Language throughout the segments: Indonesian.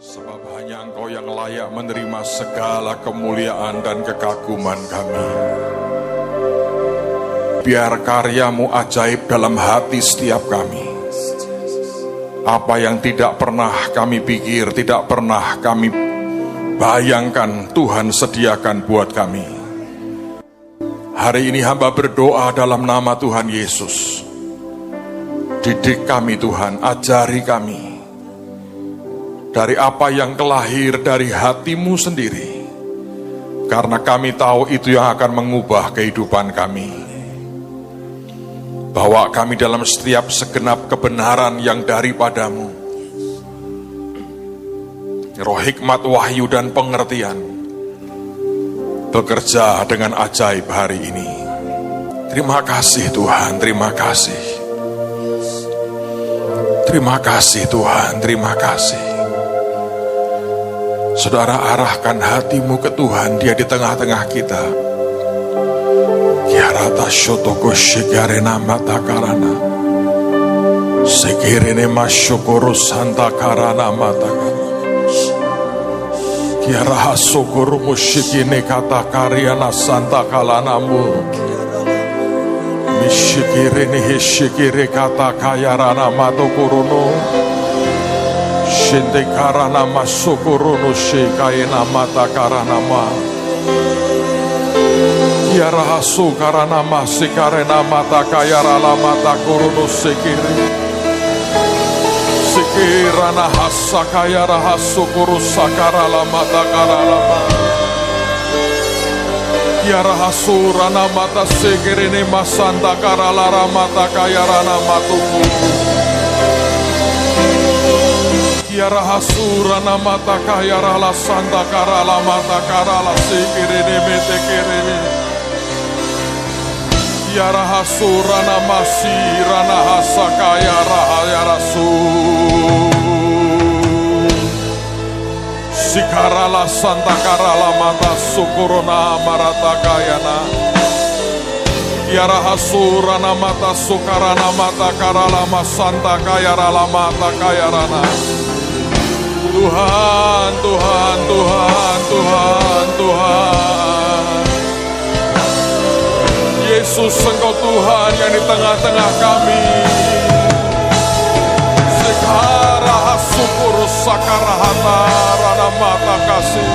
Sebab hanya Engkau yang layak menerima segala kemuliaan dan kekaguman kami. Biar karya-Mu ajaib dalam hati setiap kami. Apa yang tidak pernah kami pikir, tidak pernah kami bayangkan, Tuhan sediakan buat kami. Hari ini hamba berdoa dalam nama Tuhan Yesus. Didik kami Tuhan, ajari kami. Dari apa yang kelahir dari hati-Mu sendiri. Karena kami tahu itu yang akan mengubah kehidupan kami. Bawa kami dalam setiap segenap kebenaran yang daripada-Mu. Roh hikmat, wahyu dan pengertian bekerja dengan ajaib hari ini. Terima kasih Tuhan, terima kasih. Terima kasih Tuhan, terima kasih. Saudara, arahkan hatimu ke Tuhan, Dia di tengah-tengah kita. Kiarata shotoko shikarena mata karana. Sekirene masyukuru santa karana mata karana. Kiaraha sukuru musyikine kata karyana santa kalanamu. Mishikirene hishikire kata kayarana mato kuruno. Shinde karana masukuruno shikaina mata karana ma. Yara hasu karana masikarena mata kayara la mata kuruno sikiri. Sikirana hasa kayara hasu kuru sakara la mata karala ma. Yara hasu rana mata sikirine masanda karala mata kayara na matuku. Yara hasura na mata kayara la santa karala mata karala sikirine mete kirine. Yara hasura na masira na hasa kayara hayara su. Sikarala santa karala mata sukurona marata kayana. Yara hasura na mata sukarana mata karala masanta kayara la mata kayarana. Tuhan, Tuhan, Tuhan, Tuhan, Tuhan. Yesus, Engkau Tuhan yang di tengah-tengah kami. Sekara hasukuru sakara hatara mata kasih.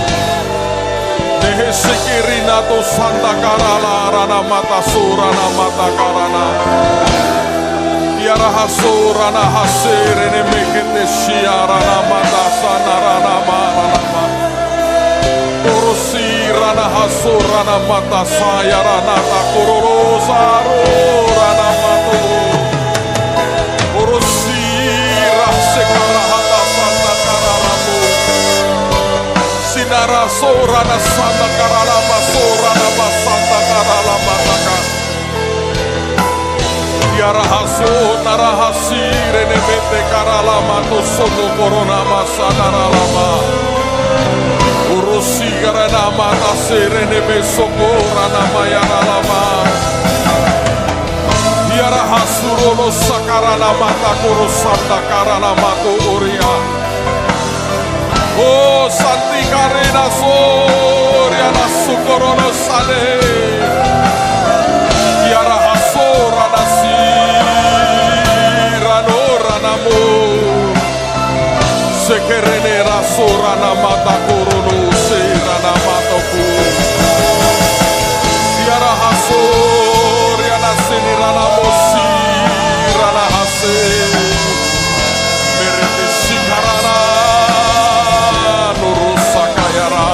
Nehe sikirina tu santa karala rana mata surana mata karana. Yara hasurana hasirene mekete shiarana mata sanarana marana. Urusirana hasurana mata sayarana takururu sarurana matu. Urusira sekara hata santa karalamu. Sinara surana santa karalama surana basanta karalama taka. Yara hasu narahasire nemete karalama tu soto korona masanara lama. Urusi karena mata sire neme sokora nama yara lama. Yara hasurono sakarana mata kurusanta karalama tu uria. Oh santi karina soria nasukorono sane. Yara hasora sekerene rasura na mata kurunu sera na mataku. Yara hasor yana sini rana mosi rana hase. Merete sikarana nurusa kayara.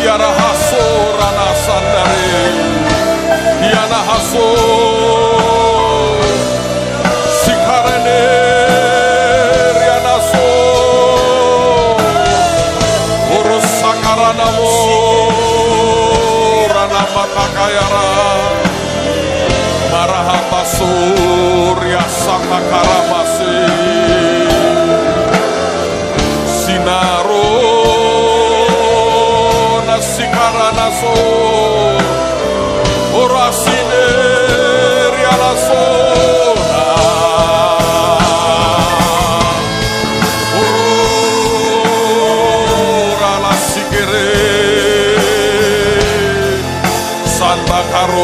Yara hasor rana sandare. Yana hasor sikarene.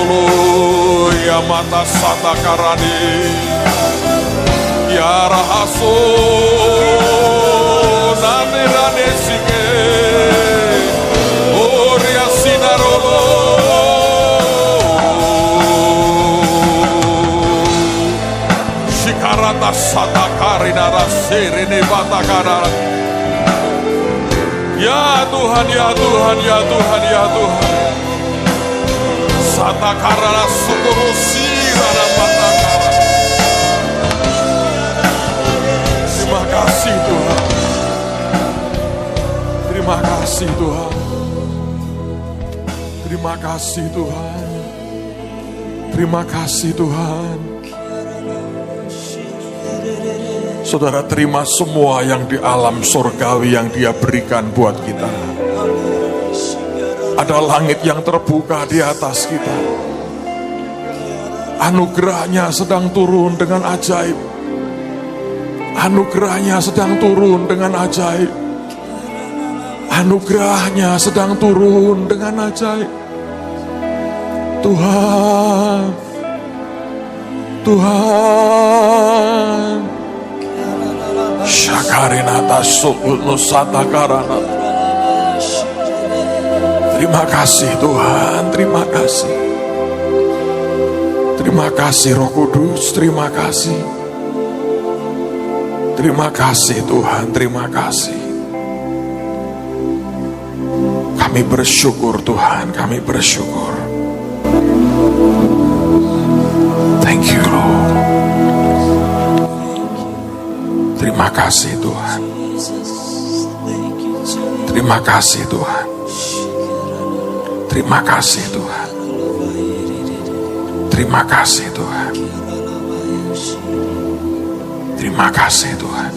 Lolo ya mata sata karani ya rahaso namirane sike oria sinarolo shikarata sata karina rasirene batakara. Ya Tuhan, ya Tuhan, ya Tuhan, ya Tuhan. Sata karana sukurusi rana batakara. Terima kasih Tuhan. Terima kasih Tuhan. Terima kasih Tuhan. Terima kasih Tuhan. Saudara, terima semua yang di alam surgawi yang Dia berikan buat kita. Ada langit yang terbuka di atas kita. Anugerahnya sedang turun dengan ajaib. Anugerahnya sedang turun dengan ajaib. Anugerahnya sedang turun dengan ajaib. Tuhan, Tuhan, Syakarinata Nusata Karana. Terima kasih Tuhan, terima kasih. Terima kasih Roh Kudus, terima kasih. Terima kasih Tuhan, terima kasih. Kami bersyukur Tuhan, kami bersyukur. Thank you Lord. Terima kasih Tuhan. Terima kasih Tuhan. Terima kasih Tuhan. Terima kasih Tuhan. Terima kasih Tuhan.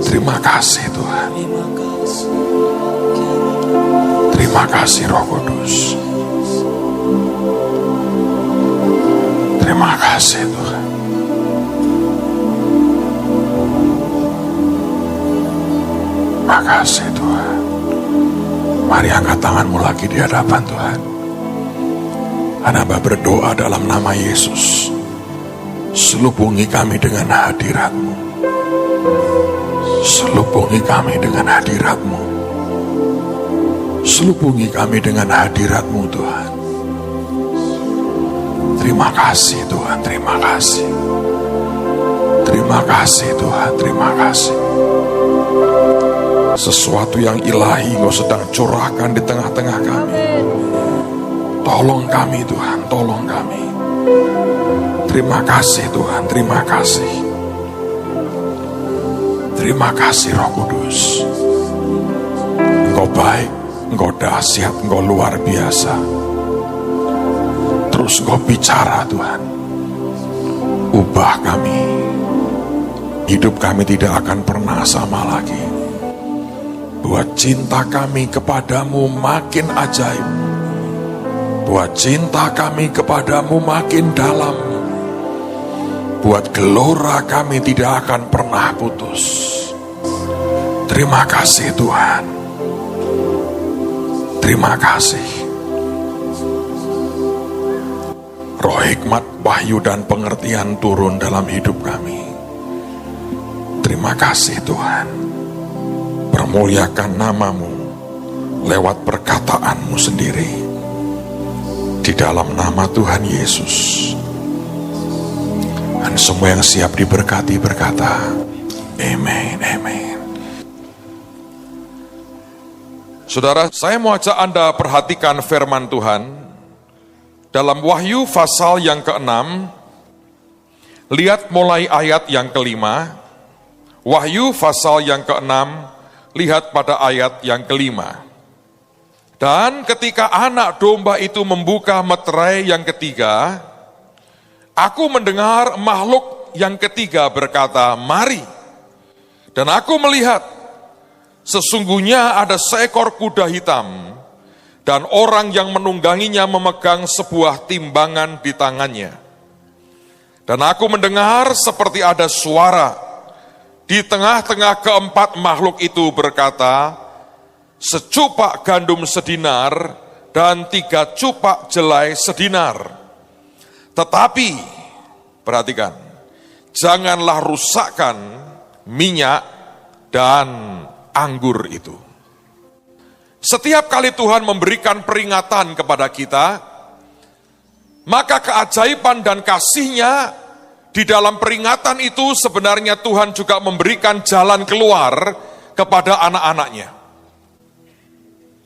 Terima kasih Tuhan. Terima kasih Roh Kudus. Terima kasih Tuhan. Terima kasih Tuhan. Mari angkat tanganmu lagi di hadapan Tuhan. Hamba berdoa dalam nama Yesus. Selubungi kami dengan hadirat-Mu. Selubungi kami dengan hadirat-Mu. Selubungi kami dengan hadirat-Mu Tuhan. Terima kasih Tuhan, terima kasih. Terima kasih Tuhan, terima kasih. Sesuatu yang ilahi Engkau sedang curahkan di tengah-tengah kami. Tolong kami Tuhan, tolong kami. Terima kasih Tuhan, terima kasih. Terima kasih Roh Kudus. Engkau baik, Engkau dahsyat, Engkau luar biasa. Terus Engkau bicara Tuhan. Ubah kami. Hidup kami tidak akan pernah sama lagi. Buat cinta kami kepadamu makin ajaib. Buat cinta kami kepadamu makin dalam. Buat gelora kami tidak akan pernah putus. Terima kasih Tuhan. Terima kasih. Roh hikmat, wahyu dan pengertian turun dalam hidup kami. Terima kasih Tuhan. Permuliakan namamu lewat perkataanmu sendiri. Di dalam nama Tuhan Yesus. Dan semua yang siap diberkati berkata, amin, amin. Saudara, saya mau ajak Anda perhatikan firman Tuhan. Dalam Wahyu pasal yang ke-6, lihat mulai ayat yang ke-5. Wahyu pasal yang ke-6, lihat pada ayat yang ke-5. Dan ketika anak domba itu membuka meterai yang ketiga, aku mendengar makhluk yang ketiga berkata, mari. Dan aku melihat, sesungguhnya ada seekor kuda hitam, dan orang yang menungganginya memegang sebuah timbangan di tangannya. Dan aku mendengar seperti ada suara di tengah-tengah keempat makhluk itu berkata, secupak gandum sedinar dan 3 cupak jelai sedinar. Tetapi, perhatikan, janganlah rusakkan minyak dan anggur itu. Setiap kali Tuhan memberikan peringatan kepada kita, maka keajaiban dan kasih-Nya di dalam peringatan itu sebenarnya Tuhan juga memberikan jalan keluar kepada anak-anak-Nya.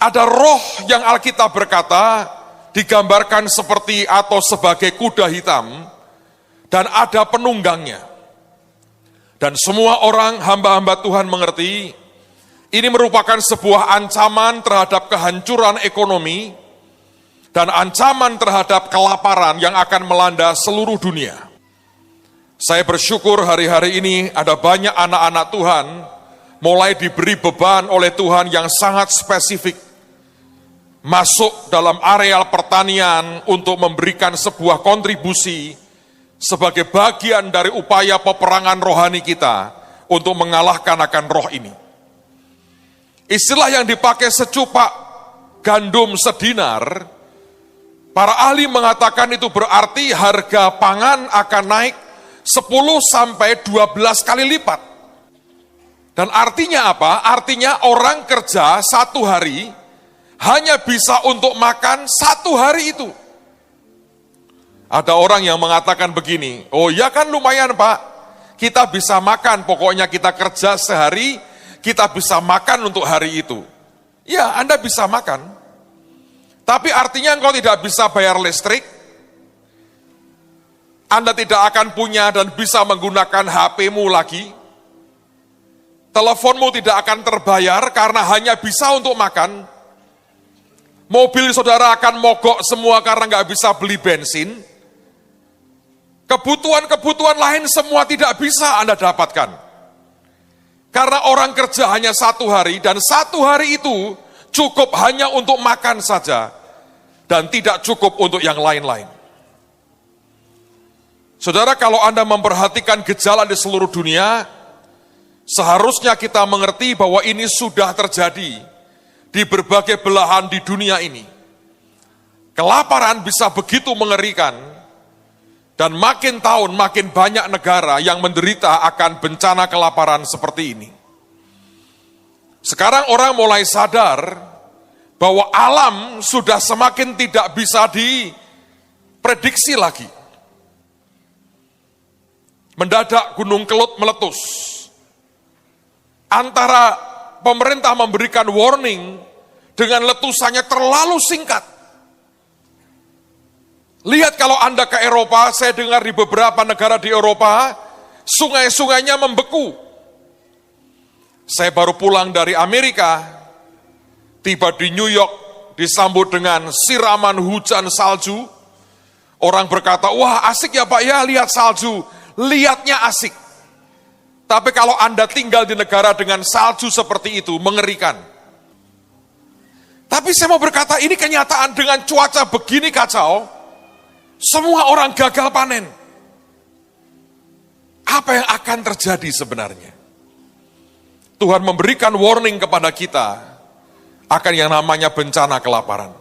Ada roh yang Alkitab berkata digambarkan seperti atau sebagai kuda hitam dan ada penunggangnya. Dan semua orang hamba-hamba Tuhan mengerti ini merupakan sebuah ancaman terhadap kehancuran ekonomi dan ancaman terhadap kelaparan yang akan melanda seluruh dunia. Saya bersyukur hari-hari ini ada banyak anak-anak Tuhan mulai diberi beban oleh Tuhan yang sangat spesifik, masuk dalam areal pertanian untuk memberikan sebuah kontribusi sebagai bagian dari upaya peperangan rohani kita untuk mengalahkan akan roh ini. Istilah yang dipakai secupak gandum sedinar, para ahli mengatakan itu berarti harga pangan akan naik 10 sampai 12 kali lipat. Dan artinya apa? Artinya orang kerja 1 hari hanya bisa untuk makan 1 hari itu. Ada orang yang mengatakan begini, oh ya kan lumayan Pak, kita bisa makan, pokoknya kita kerja sehari, kita bisa makan untuk hari itu. Ya, Anda bisa makan. Tapi artinya engkau tidak bisa bayar listrik, Anda tidak akan punya dan bisa menggunakan HP-mu lagi, teleponmu tidak akan terbayar karena hanya bisa untuk makan, mobil saudara akan mogok semua karena nggak bisa beli bensin, kebutuhan-kebutuhan lain semua tidak bisa Anda dapatkan. Karena orang kerja hanya 1 hari dan 1 hari itu cukup hanya untuk makan saja dan tidak cukup untuk yang lain-lain. Saudara, kalau Anda memperhatikan gejala di seluruh dunia, seharusnya kita mengerti bahwa ini sudah terjadi di berbagai belahan di dunia ini. Kelaparan bisa begitu mengerikan, dan makin tahun makin banyak negara yang menderita akan bencana kelaparan seperti ini. Sekarang orang mulai sadar bahwa alam sudah semakin tidak bisa diprediksi lagi. Mendadak Gunung Kelut meletus. Antara pemerintah memberikan warning dengan letusannya terlalu singkat. Lihat kalau Anda ke Eropa, saya dengar di beberapa negara di Eropa, sungai-sungainya membeku. Saya baru pulang dari Amerika, tiba di New York, disambut dengan siraman hujan salju. Orang berkata, wah asik ya Pak ya lihat salju, lihatnya asik. Tapi kalau Anda tinggal di negara dengan salju seperti itu, mengerikan. Tapi saya mau berkata, ini kenyataan dengan cuaca begini kacau, semua orang gagal panen. Apa yang akan terjadi sebenarnya? Tuhan memberikan warning kepada kita akan yang namanya bencana kelaparan.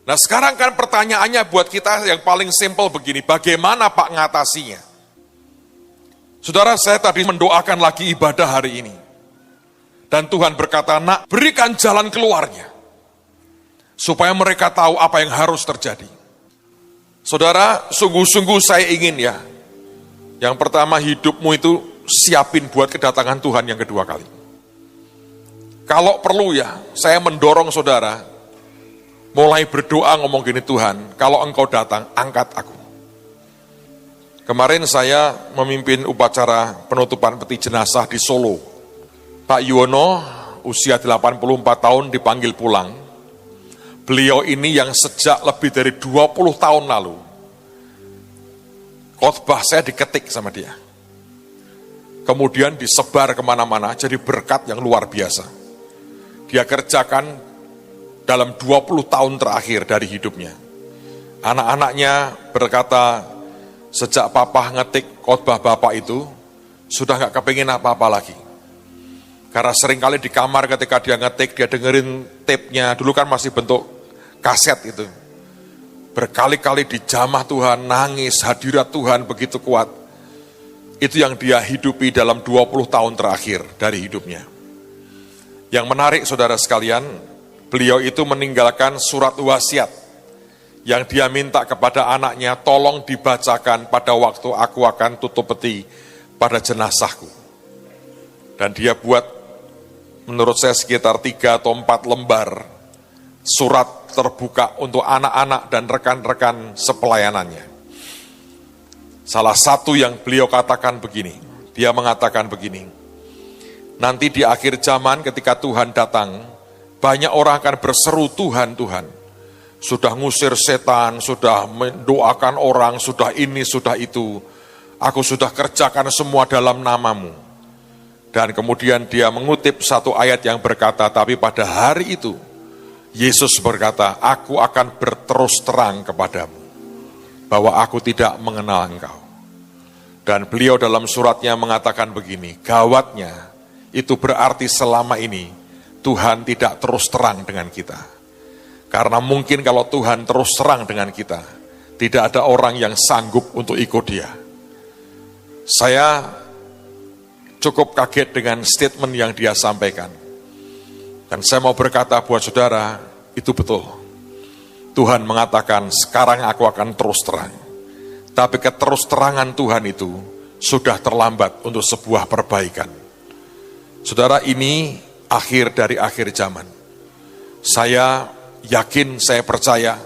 Nah sekarang kan pertanyaannya buat kita yang paling simpel begini, bagaimana Pak ngatasinya? Saudara, saya tadi mendoakan lagi ibadah hari ini. Dan Tuhan berkata, nak berikan jalan keluarnya. Supaya mereka tahu apa yang harus terjadi. Saudara, sungguh-sungguh saya ingin ya, yang pertama hidupmu itu siapin buat kedatangan Tuhan yang kedua kali. Kalau perlu ya, saya mendorong saudara, mulai berdoa ngomong gini, Tuhan, kalau engkau datang, angkat aku. Kemarin saya memimpin upacara penutupan peti jenazah di Solo. Pak Yuwono, usia 84 tahun dipanggil pulang. Beliau ini yang sejak lebih dari 20 tahun lalu, khotbah saya diketik sama dia. Kemudian disebar kemana-mana, jadi berkat yang luar biasa. Dia kerjakan dalam 20 tahun terakhir dari hidupnya. Anak-anaknya berkata, sejak papa ngetik khotbah bapak itu, sudah gak kepingin apa-apa lagi. Karena seringkali di kamar ketika dia ngetik, dia dengerin tape-nya, dulu kan masih bentuk kaset itu. Berkali-kali dijamah Tuhan, nangis, hadirat Tuhan begitu kuat. Itu yang dia hidupi dalam 20 tahun terakhir dari hidupnya. Yang menarik saudara sekalian, beliau itu meninggalkan surat wasiat yang dia minta kepada anaknya, tolong dibacakan pada waktu aku akan tutup peti pada jenazahku. Dan dia buat menurut saya sekitar 3 atau 4 lembar surat terbuka untuk anak-anak dan rekan-rekan sepelayanannya. Salah satu yang beliau katakan begini, dia mengatakan begini, nanti di akhir zaman ketika Tuhan datang, banyak orang akan berseru Tuhan, Tuhan. Sudah ngusir setan, sudah mendoakan orang, sudah ini, sudah itu. Aku sudah kerjakan semua dalam namamu. Dan kemudian dia mengutip satu ayat yang berkata, tapi pada hari itu, Yesus berkata, aku akan berterus terang kepadamu, bahwa aku tidak mengenal engkau. Dan beliau dalam suratnya mengatakan begini, gawatnya, itu berarti selama ini, Tuhan tidak terus terang dengan kita. Karena mungkin kalau Tuhan terus terang dengan kita, tidak ada orang yang sanggup untuk ikut dia. Saya cukup kaget dengan statement yang dia sampaikan. Dan saya mau berkata buat saudara, itu betul. Tuhan mengatakan, sekarang aku akan terus terang. Tapi keterus terangan Tuhan itu sudah terlambat untuk sebuah perbaikan. Saudara, ini akhir dari akhir zaman. Saya yakin, saya percaya,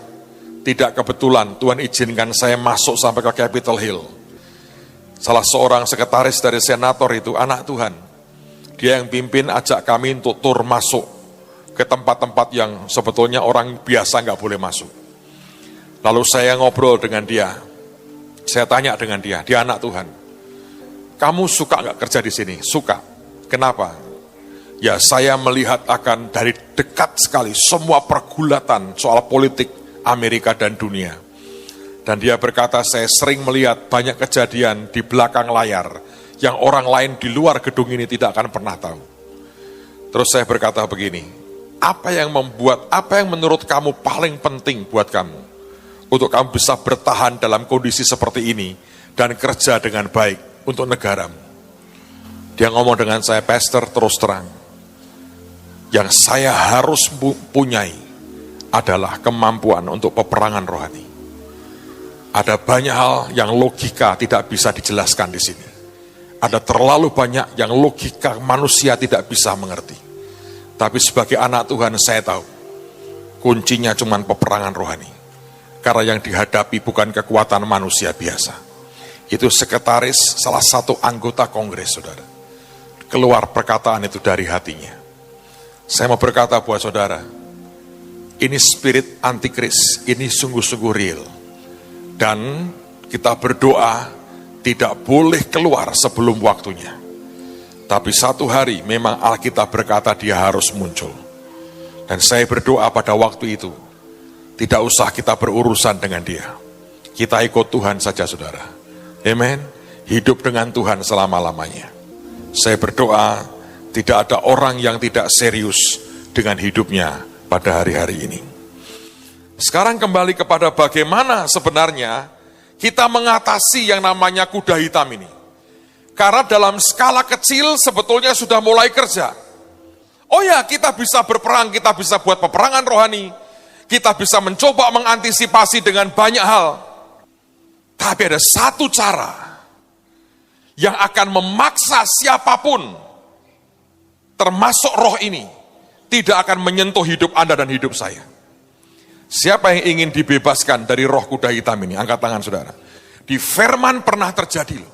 tidak kebetulan Tuhan izinkan saya masuk sampai ke Capitol Hill. Salah seorang sekretaris dari senator itu anak Tuhan. Dia yang pimpin ajak kami untuk tur masuk ke tempat-tempat yang sebetulnya orang biasa nggak boleh masuk. Lalu saya ngobrol dengan dia. Saya tanya dengan dia anak Tuhan. Kamu suka nggak kerja di sini? Suka. Kenapa? Ya, saya melihat akan dari dekat sekali semua pergulatan soal politik Amerika dan dunia. Dan dia berkata, saya sering melihat banyak kejadian di belakang layar yang orang lain di luar gedung ini tidak akan pernah tahu. Terus saya berkata begini, apa yang menurut kamu paling penting buat kamu? Untuk kamu bisa bertahan dalam kondisi seperti ini dan kerja dengan baik untuk negaramu. Dia ngomong dengan saya, pastor, terus terang, yang saya harus punyai adalah kemampuan untuk peperangan rohani. Ada banyak hal yang logika tidak bisa dijelaskan di sini. Ada terlalu banyak yang logika manusia tidak bisa mengerti. Tapi sebagai anak Tuhan saya tahu, kuncinya cuma peperangan rohani. Karena yang dihadapi bukan kekuatan manusia biasa. Itu sekretaris salah satu anggota kongres, saudara. Keluar perkataan itu dari hatinya. Saya mau berkata buat saudara, ini spirit antikris, ini sungguh-sungguh real. Dan kita berdoa tidak boleh keluar sebelum waktunya. Tapi satu hari memang Alkitab berkata dia harus muncul. Dan saya berdoa pada waktu itu, tidak usah kita berurusan dengan dia. Kita ikut Tuhan saja, saudara. Amen. Hidup dengan Tuhan selama-lamanya. Saya berdoa tidak ada orang yang tidak serius dengan hidupnya pada hari-hari ini. Sekarang kembali kepada bagaimana sebenarnya kita mengatasi yang namanya kuda hitam ini. Karena dalam skala kecil sebetulnya sudah mulai kerja. Oh ya, kita bisa berperang, kita bisa buat peperangan rohani. Kita bisa mencoba mengantisipasi dengan banyak hal. Tapi ada satu cara yang akan memaksa siapapun, termasuk roh ini, tidak akan menyentuh hidup Anda dan hidup saya. Siapa yang ingin dibebaskan dari roh kuda hitam ini? Angkat tangan, saudara. Di Firman pernah terjadi loh.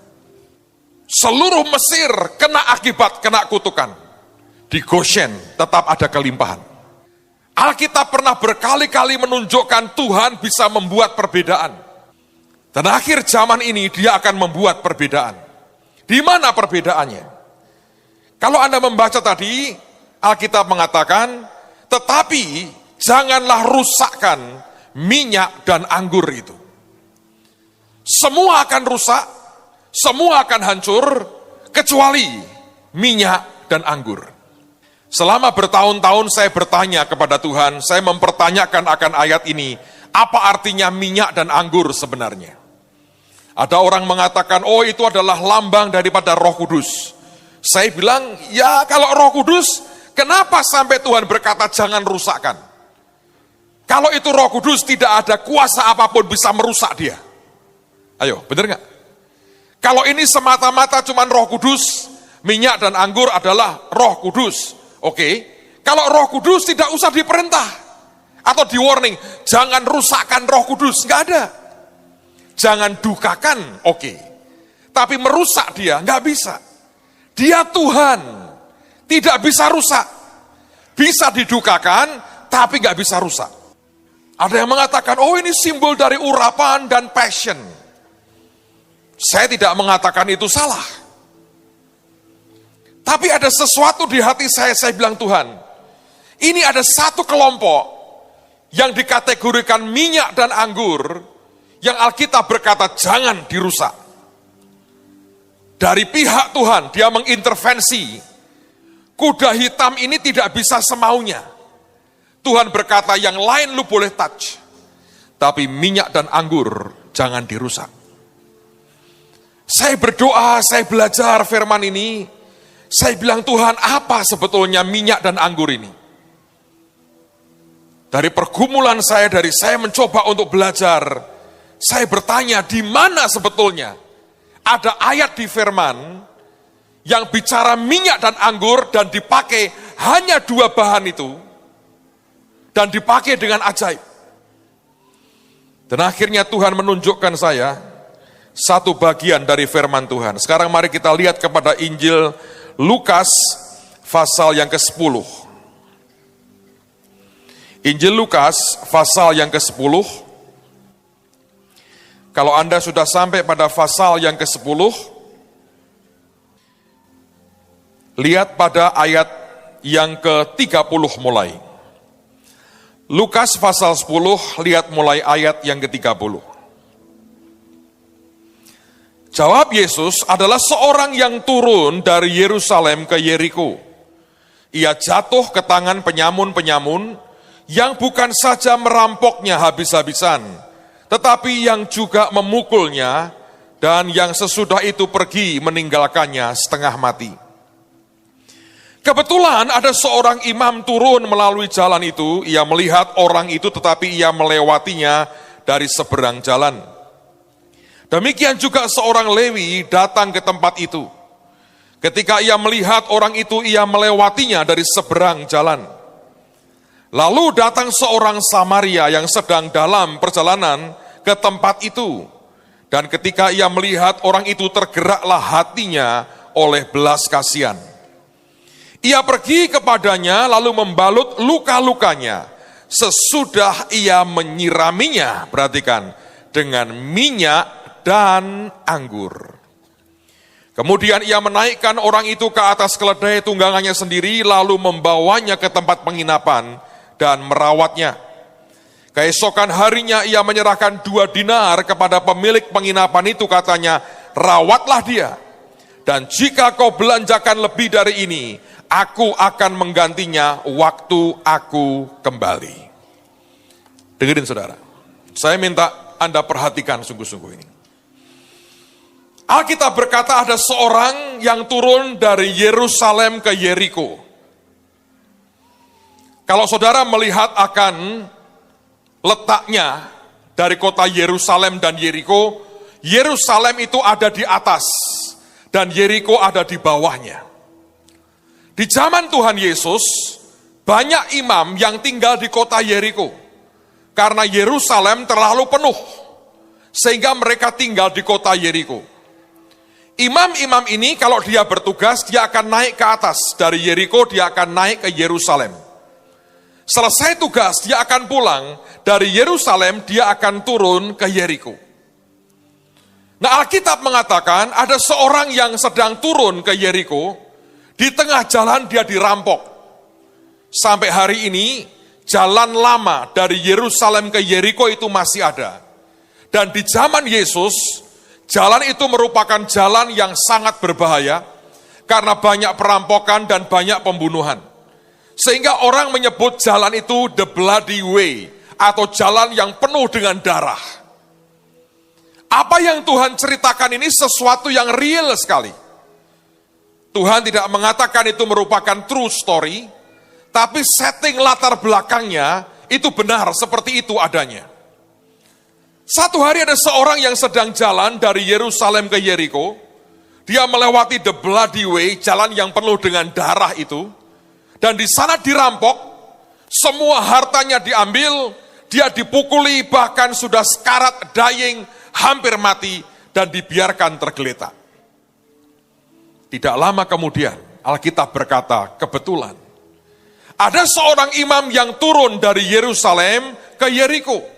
Seluruh Mesir kena akibat, kena kutukan. Di Goshen tetap ada kelimpahan. Alkitab pernah berkali-kali menunjukkan Tuhan bisa membuat perbedaan. Dan akhir zaman ini dia akan membuat perbedaan. Di mana perbedaannya? Kalau Anda membaca tadi, Alkitab mengatakan, tetapi janganlah rusakkan minyak dan anggur itu. Semua akan rusak, semua akan hancur, kecuali minyak dan anggur. Selama bertahun-tahun saya bertanya kepada Tuhan, saya mempertanyakan akan ayat ini, apa artinya minyak dan anggur sebenarnya? Ada orang mengatakan, oh itu adalah lambang daripada Roh Kudus. Saya bilang, ya kalau Roh Kudus, kenapa sampai Tuhan berkata jangan rusakkan? Kalau itu Roh Kudus, tidak ada kuasa apapun bisa merusak dia. Ayo, benar nggak? Kalau ini semata-mata cuma Roh Kudus, minyak dan anggur adalah Roh Kudus. Oke, kalau Roh Kudus tidak usah diperintah atau di warning, jangan rusakkan Roh Kudus, nggak ada. Jangan dukakan, oke. Tapi merusak dia, nggak bisa. Dia Tuhan, tidak bisa rusak. Bisa didukakan, tapi nggak bisa rusak. Ada yang mengatakan, oh ini simbol dari urapan dan passion. Saya tidak mengatakan itu salah. Tapi ada sesuatu di hati saya bilang Tuhan, ini ada satu kelompok yang dikategorikan minyak dan anggur, yang Alkitab berkata jangan dirusak. Dari pihak Tuhan, dia mengintervensi, kuda hitam ini tidak bisa semaunya. Tuhan berkata yang lain lu boleh touch, tapi minyak dan anggur jangan dirusak. Saya berdoa, saya belajar firman ini, saya bilang Tuhan apa sebetulnya minyak dan anggur ini? Dari pergumulan saya, dari saya mencoba untuk belajar, saya bertanya di mana sebetulnya ada ayat di firman yang bicara minyak dan anggur dan dipakai hanya dua bahan itu dan dipakai dengan ajaib. Dan akhirnya Tuhan menunjukkan saya satu bagian dari firman Tuhan. Sekarang mari kita lihat kepada Injil Lukas pasal yang ke-10. Injil Lukas pasal yang ke-10. Kalau Anda sudah sampai pada pasal yang ke-10, lihat pada ayat yang ke-30 mulai. Lukas pasal 10, lihat mulai ayat yang ke-30. Jawab Yesus, adalah seorang yang turun dari Yerusalem ke Yeriko. Ia jatuh ke tangan penyamun-penyamun yang bukan saja merampoknya habis-habisan, tetapi yang juga memukulnya, dan yang sesudah itu pergi meninggalkannya setengah mati. Kebetulan ada seorang imam turun melalui jalan itu, ia melihat orang itu tetapi ia melewatinya dari seberang jalan. Demikian juga seorang Lewi datang ke tempat itu. Ketika ia melihat orang itu, ia melewatinya dari seberang jalan. Lalu datang seorang Samaria yang sedang dalam perjalanan ke tempat itu. Dan ketika ia melihat orang itu, tergeraklah hatinya oleh belas kasihan. Ia pergi kepadanya lalu membalut luka-lukanya. Sesudah ia menyiraminya, perhatikan, dengan minyak dan anggur. Kemudian ia menaikkan orang itu ke atas keledai tunggangannya sendiri, lalu membawanya ke tempat penginapan dan merawatnya. Keesokan harinya ia menyerahkan 2 dinar kepada pemilik penginapan itu, katanya, rawatlah dia. Dan jika kau belanjakan lebih dari ini, aku akan menggantinya waktu aku kembali. Dengerin saudara, saya minta Anda perhatikan sungguh-sungguh ini. Alkitab berkata ada seorang yang turun dari Yerusalem ke Yeriko. Kalau saudara melihat akan letaknya dari kota Yerusalem dan Yeriko, Yerusalem itu ada di atas dan Yeriko ada di bawahnya. Di zaman Tuhan Yesus, banyak imam yang tinggal di kota Yeriko karena Yerusalem terlalu penuh sehingga mereka tinggal di kota Yeriko. Imam-imam ini kalau dia bertugas, dia akan naik ke atas. Dari Yeriko dia akan naik ke Yerusalem. Selesai tugas, dia akan pulang. Dari Yerusalem dia akan turun ke Yeriko. Nah, Alkitab mengatakan ada seorang yang sedang turun ke Yeriko. Di tengah jalan dia dirampok. Sampai hari ini, jalan lama dari Yerusalem ke Yeriko itu masih ada. Dan di zaman Yesus, jalan itu merupakan jalan yang sangat berbahaya karena banyak perampokan dan banyak pembunuhan. Sehingga orang menyebut jalan itu the bloody way, atau jalan yang penuh dengan darah. Apa yang Tuhan ceritakan ini sesuatu yang real sekali. Tuhan tidak mengatakan itu merupakan true story, tapi setting latar belakangnya itu benar seperti itu adanya. Satu hari ada seorang yang sedang jalan dari Yerusalem ke Yeriko. Dia melewati the bloody way, jalan yang penuh dengan darah itu. Dan di sana dirampok, semua hartanya diambil, dia dipukuli, bahkan sudah sekarat, dying, hampir mati, dan dibiarkan tergeletak. Tidak lama kemudian, Alkitab berkata, kebetulan ada seorang imam yang turun dari Yerusalem ke Yeriko.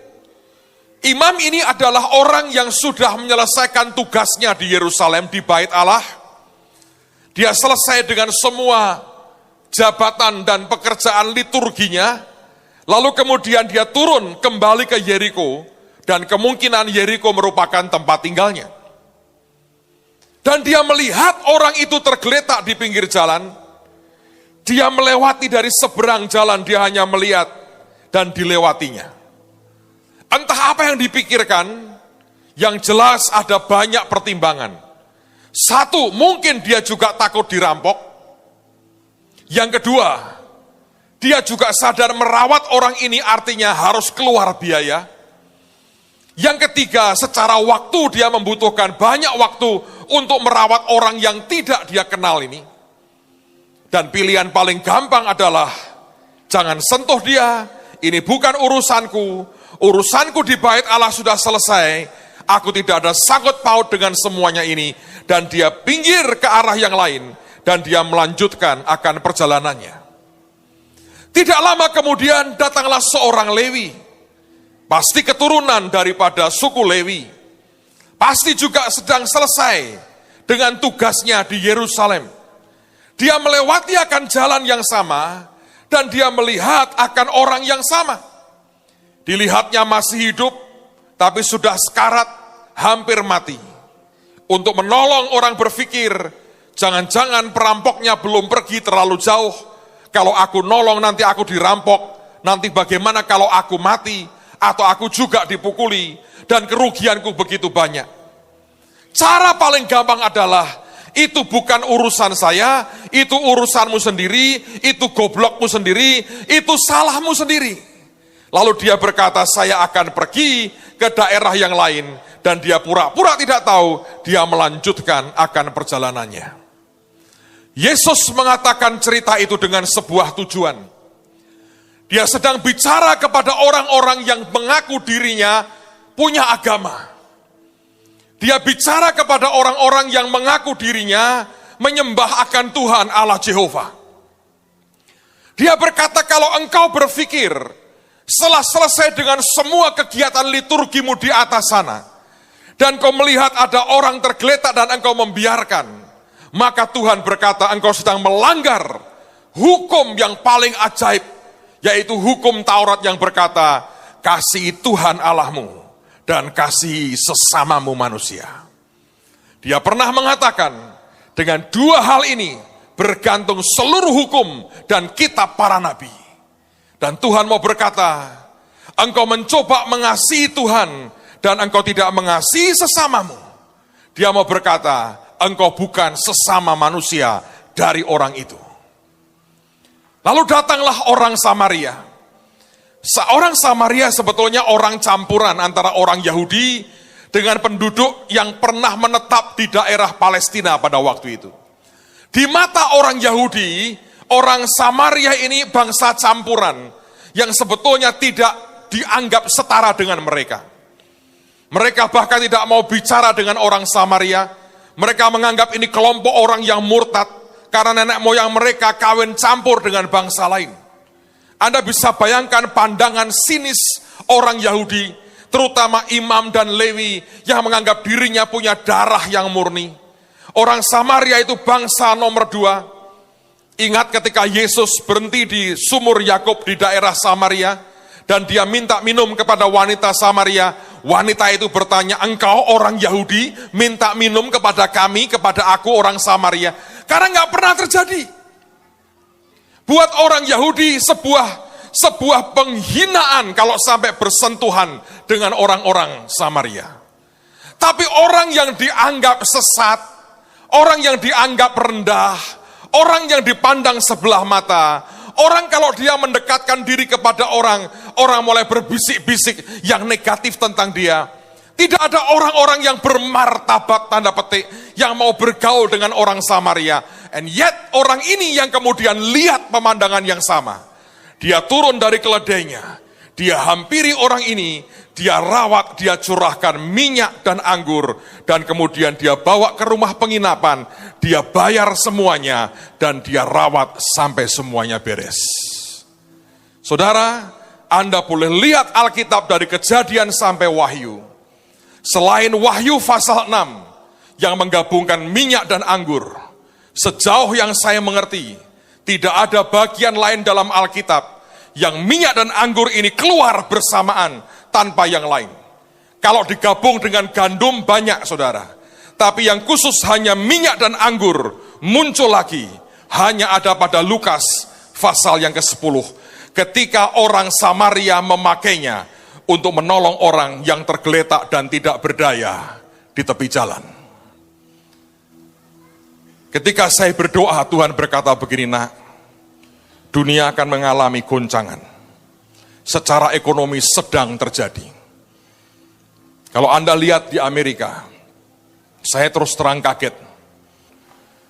Imam ini adalah orang yang sudah menyelesaikan tugasnya di Yerusalem, di Bait Allah. Dia selesai dengan semua jabatan dan pekerjaan liturginya, lalu kemudian dia turun kembali ke Yeriko, dan kemungkinan Yeriko merupakan tempat tinggalnya. Dan dia melihat orang itu tergeletak di pinggir jalan. Dia melewati dari seberang jalan, dia hanya melihat dan dilewatinya. Entah apa yang dipikirkan, yang jelas ada banyak pertimbangan. Satu, mungkin dia juga takut dirampok. Yang kedua, dia juga sadar merawat orang ini artinya harus keluar biaya. Yang ketiga, secara waktu dia membutuhkan banyak waktu untuk merawat orang yang tidak dia kenal ini. Dan pilihan paling gampang adalah, jangan sentuh dia, ini bukan urusanku. Urusanku di Bait Allah sudah selesai, aku tidak ada sangkut paut dengan semuanya ini. Dan dia pinggir ke arah yang lain, dan dia melanjutkan akan perjalanannya. Tidak lama kemudian datanglah seorang Lewi, pasti keturunan daripada suku Lewi, pasti juga sedang selesai dengan tugasnya di Yerusalem. Dia melewati akan jalan yang sama, dan dia melihat akan orang yang sama. Dilihatnya masih hidup, tapi sudah sekarat, hampir mati. Untuk menolong orang berpikir, jangan-jangan perampoknya belum pergi terlalu jauh. Kalau aku nolong nanti aku dirampok, nanti bagaimana kalau aku mati, atau aku juga dipukuli, dan kerugianku begitu banyak. Cara paling gampang adalah, itu bukan urusan saya, itu urusanmu sendiri, itu goblokmu sendiri, itu salahmu sendiri. Lalu dia berkata, saya akan pergi ke daerah yang lain, dan dia pura-pura tidak tahu, dia melanjutkan akan perjalanannya. Yesus mengatakan cerita itu dengan sebuah tujuan. Dia sedang bicara kepada orang-orang yang mengaku dirinya punya agama. Dia bicara kepada orang-orang yang mengaku dirinya menyembah akan Tuhan Allah Jehovah. Dia berkata, kalau engkau berpikir setelah selesai dengan semua kegiatan liturgimu di atas sana, dan kau melihat ada orang tergeletak dan engkau membiarkan, maka Tuhan berkata engkau sedang melanggar hukum yang paling ajaib, yaitu hukum Taurat yang berkata, kasihi Tuhan Allahmu dan kasihi sesamamu manusia. Dia pernah mengatakan, dengan dua hal ini bergantung seluruh hukum dan kitab para nabi. Dan Tuhan mau berkata, engkau mencoba mengasihi Tuhan dan engkau tidak mengasihi sesamamu. Dia mau berkata, engkau bukan sesama manusia dari orang itu. Lalu datanglah orang Samaria. Seorang Samaria sebetulnya orang campuran antara orang Yahudi dengan penduduk yang pernah menetap di daerah Palestina pada waktu itu. Di mata orang Yahudi, orang Samaria ini bangsa campuran yang sebetulnya tidak dianggap setara dengan mereka. Mereka bahkan tidak mau bicara dengan orang Samaria. Mereka menganggap ini kelompok orang yang murtad karena nenek moyang mereka kawin campur dengan bangsa lain. Anda bisa bayangkan pandangan sinis orang Yahudi, terutama imam dan Lewi yang menganggap dirinya punya darah yang murni. Orang Samaria itu bangsa nomor 2. Ingat ketika Yesus berhenti di sumur Yakub di daerah Samaria, dan dia minta minum kepada wanita Samaria. Wanita itu bertanya, engkau orang Yahudi minta minum kepada kami, kepada aku orang Samaria? Karena nggak pernah terjadi. Buat orang Yahudi sebuah penghinaan kalau sampai bersentuhan dengan orang-orang Samaria. Tapi orang yang dianggap sesat, orang yang dianggap rendah, orang yang dipandang sebelah mata, orang kalau dia mendekatkan diri kepada orang mulai berbisik-bisik yang negatif tentang dia. Tidak ada orang-orang yang bermartabat tanda petik yang mau bergaul dengan orang Samaria. And yet orang ini yang kemudian lihat pemandangan yang sama. Dia turun dari keledainya, dia hampiri orang ini, dia rawat, dia curahkan minyak dan anggur, dan kemudian dia bawa ke rumah penginapan, dia bayar semuanya, dan dia rawat sampai semuanya beres. Saudara, Anda boleh lihat Alkitab dari Kejadian sampai Wahyu. Selain Wahyu pasal 6 yang menggabungkan minyak dan anggur, sejauh yang saya mengerti, tidak ada bagian lain dalam Alkitab yang minyak dan anggur ini keluar bersamaan tanpa yang lain. Kalau digabung dengan gandum banyak, saudara. Tapi yang khusus hanya minyak dan anggur muncul lagi, hanya ada pada Lukas pasal yang ke-10. Ketika orang Samaria memakainya untuk menolong orang yang tergeletak dan tidak berdaya di tepi jalan. Ketika saya berdoa, Tuhan berkata begini, nak, dunia akan mengalami goncangan. Secara ekonomi sedang terjadi. Kalau Anda lihat di Amerika, saya terus terang kaget.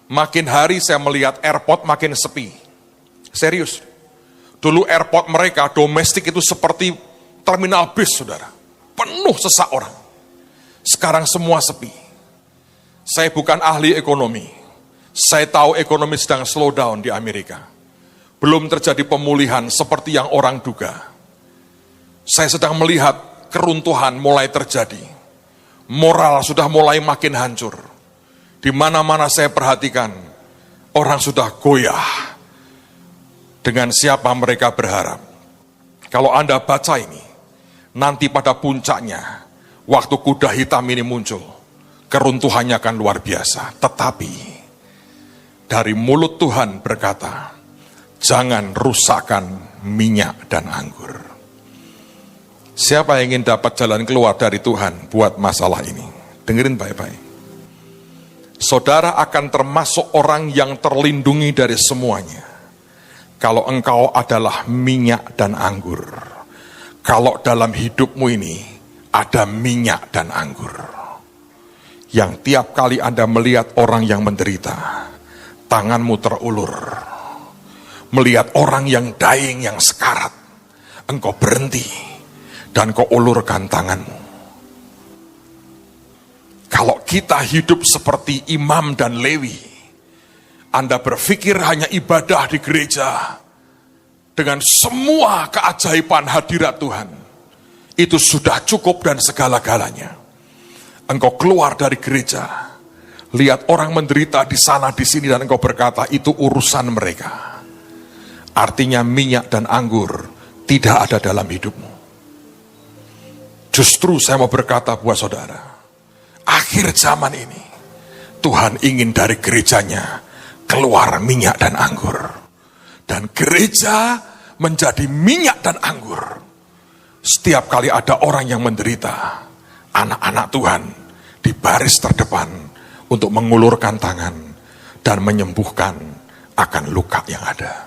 Makin hari saya melihat airport makin sepi. Serius. Dulu airport mereka, domestik itu seperti terminal bis, saudara. Penuh sesak orang. Sekarang semua sepi. Saya bukan ahli ekonomi. Saya tahu ekonomi sedang slow down di Amerika. Belum terjadi pemulihan seperti yang orang duga. Saya sedang melihat keruntuhan mulai terjadi. Moral sudah mulai makin hancur. Di mana-mana saya perhatikan, orang sudah goyah dengan siapa mereka berharap. Kalau Anda baca ini, nanti pada puncaknya, waktu kuda hitam ini muncul, keruntuhannya akan luar biasa. Tetapi dari mulut Tuhan berkata, jangan rusakkan minyak dan anggur. Siapa yang ingin dapat jalan keluar dari Tuhan buat masalah ini? Dengerin baik-baik. Saudara akan termasuk orang yang terlindungi dari semuanya. Kalau engkau adalah minyak dan anggur. Kalau dalam hidupmu ini ada minyak dan anggur. Yang tiap kali Anda melihat orang yang menderita, tanganmu terulur. Melihat orang yang dying, yang sekarat, engkau berhenti dan kau ulurkan tanganmu. Kalau kita hidup seperti Imam dan Lewi, Anda berpikir hanya ibadah di gereja dengan semua keajaiban hadirat Tuhan, itu sudah cukup dan segala-galanya. Engkau keluar dari gereja, lihat orang menderita di sana di sini dan engkau berkata itu urusan mereka. Artinya minyak dan anggur tidak ada dalam hidupmu. Justru saya mau berkata buat saudara, akhir zaman ini Tuhan ingin dari gerejanya keluar minyak dan anggur. Dan gereja menjadi minyak dan anggur. Setiap kali ada orang yang menderita, anak-anak Tuhan di baris terdepan untuk mengulurkan tangan dan menyembuhkan akan luka yang ada.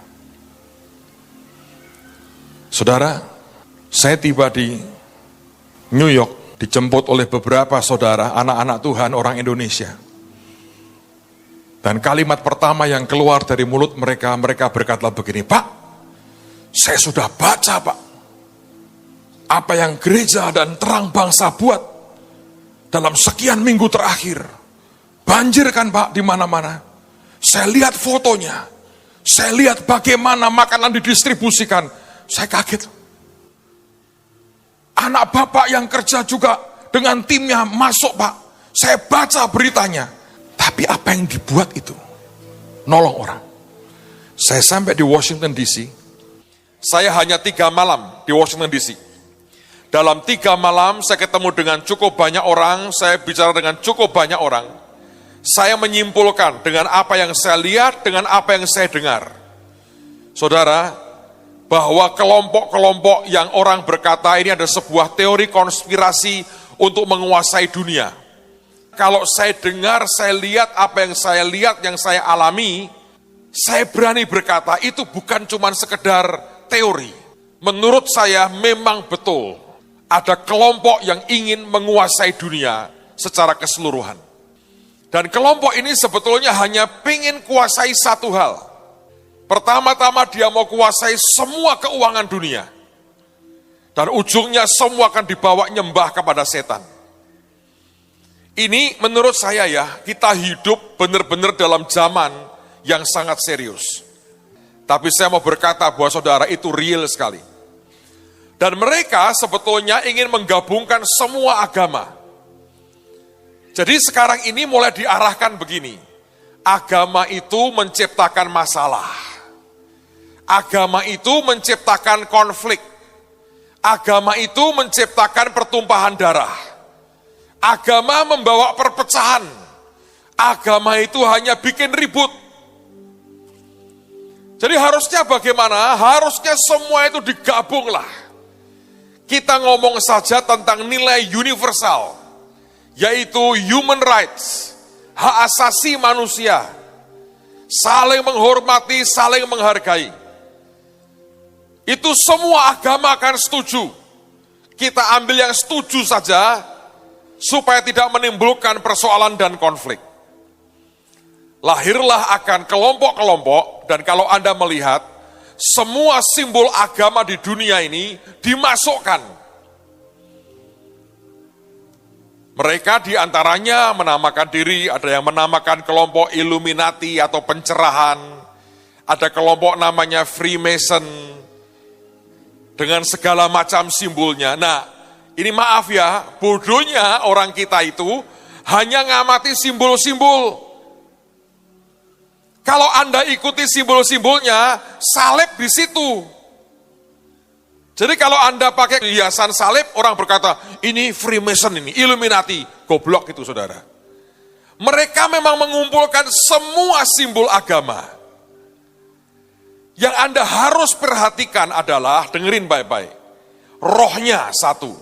Saudara, saya tiba di New York, dijemput oleh beberapa saudara, anak-anak Tuhan, orang Indonesia. Dan kalimat pertama yang keluar dari mulut mereka, mereka berkata begini, Pak, saya sudah baca, Pak, apa yang gereja dan terang bangsa buat dalam sekian minggu terakhir. Banjir kan, Pak, di mana-mana. Saya lihat fotonya, saya lihat bagaimana makanan didistribusikan. Saya kaget. Anak bapak yang kerja juga dengan timnya masuk, Pak. Saya baca beritanya. Tapi apa yang dibuat itu? Nolong orang. Saya sampai di Washington DC. Saya hanya 3 malam di Washington DC. Dalam 3 malam saya ketemu dengan cukup banyak orang. Saya bicara dengan cukup banyak orang. Saya menyimpulkan dengan apa yang saya lihat, dengan apa yang saya dengar. Saudara, bahwa kelompok-kelompok yang orang berkata ini ada sebuah teori konspirasi untuk menguasai dunia. Kalau saya dengar, saya lihat apa yang saya alami, saya berani berkata itu bukan cuma sekedar teori. Menurut saya memang betul ada kelompok yang ingin menguasai dunia secara keseluruhan. Dan kelompok ini sebetulnya hanya ingin kuasai satu hal. Pertama-tama dia mau kuasai semua keuangan dunia. Dan ujungnya semua akan dibawa nyembah kepada setan. Ini menurut saya ya, kita hidup benar-benar dalam zaman yang sangat serius. Tapi saya mau berkata bahwa saudara itu real sekali. Dan mereka sebetulnya ingin menggabungkan semua agama. Jadi sekarang ini mulai diarahkan begini. Agama itu menciptakan masalah. Agama itu menciptakan konflik. Agama itu menciptakan pertumpahan darah. Agama membawa perpecahan. Agama itu hanya bikin ribut. Jadi harusnya bagaimana? Harusnya semua itu digabunglah. Kita ngomong saja tentang nilai universal, yaitu human rights, hak asasi manusia, saling menghormati, saling menghargai. Itu semua agama akan setuju. Kita ambil yang setuju saja, supaya tidak menimbulkan persoalan dan konflik. Lahirlah akan kelompok-kelompok, dan kalau Anda melihat, semua simbol agama di dunia ini dimasukkan. Mereka diantaranya menamakan diri, ada yang menamakan kelompok Illuminati atau pencerahan, ada kelompok namanya Freemason, dengan segala macam simbolnya. Nah, ini maaf ya, bodohnya orang kita itu hanya ngamati simbol-simbol. Kalau Anda ikuti simbol-simbolnya, salib di situ. Jadi kalau Anda pakai hiasan salib, orang berkata, ini Freemason ini, Illuminati. Goblok itu saudara. Mereka memang mengumpulkan semua simbol agama. Yang Anda harus perhatikan adalah, dengerin baik-baik, rohnya satu.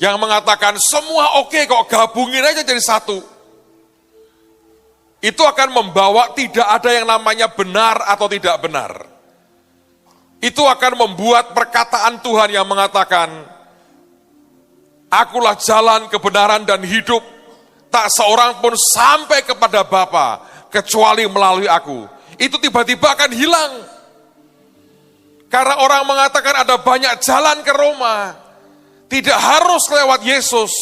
Yang mengatakan semua oke kok, gabungin aja jadi satu. Itu akan membawa tidak ada yang namanya benar atau tidak benar. Itu akan membuat perkataan Tuhan yang mengatakan, akulah jalan, kebenaran, dan hidup. Tak seorang pun sampai kepada Bapa kecuali melalui aku. Itu tiba-tiba akan hilang. Karena orang mengatakan ada banyak jalan ke Roma. Tidak harus lewat Yesus.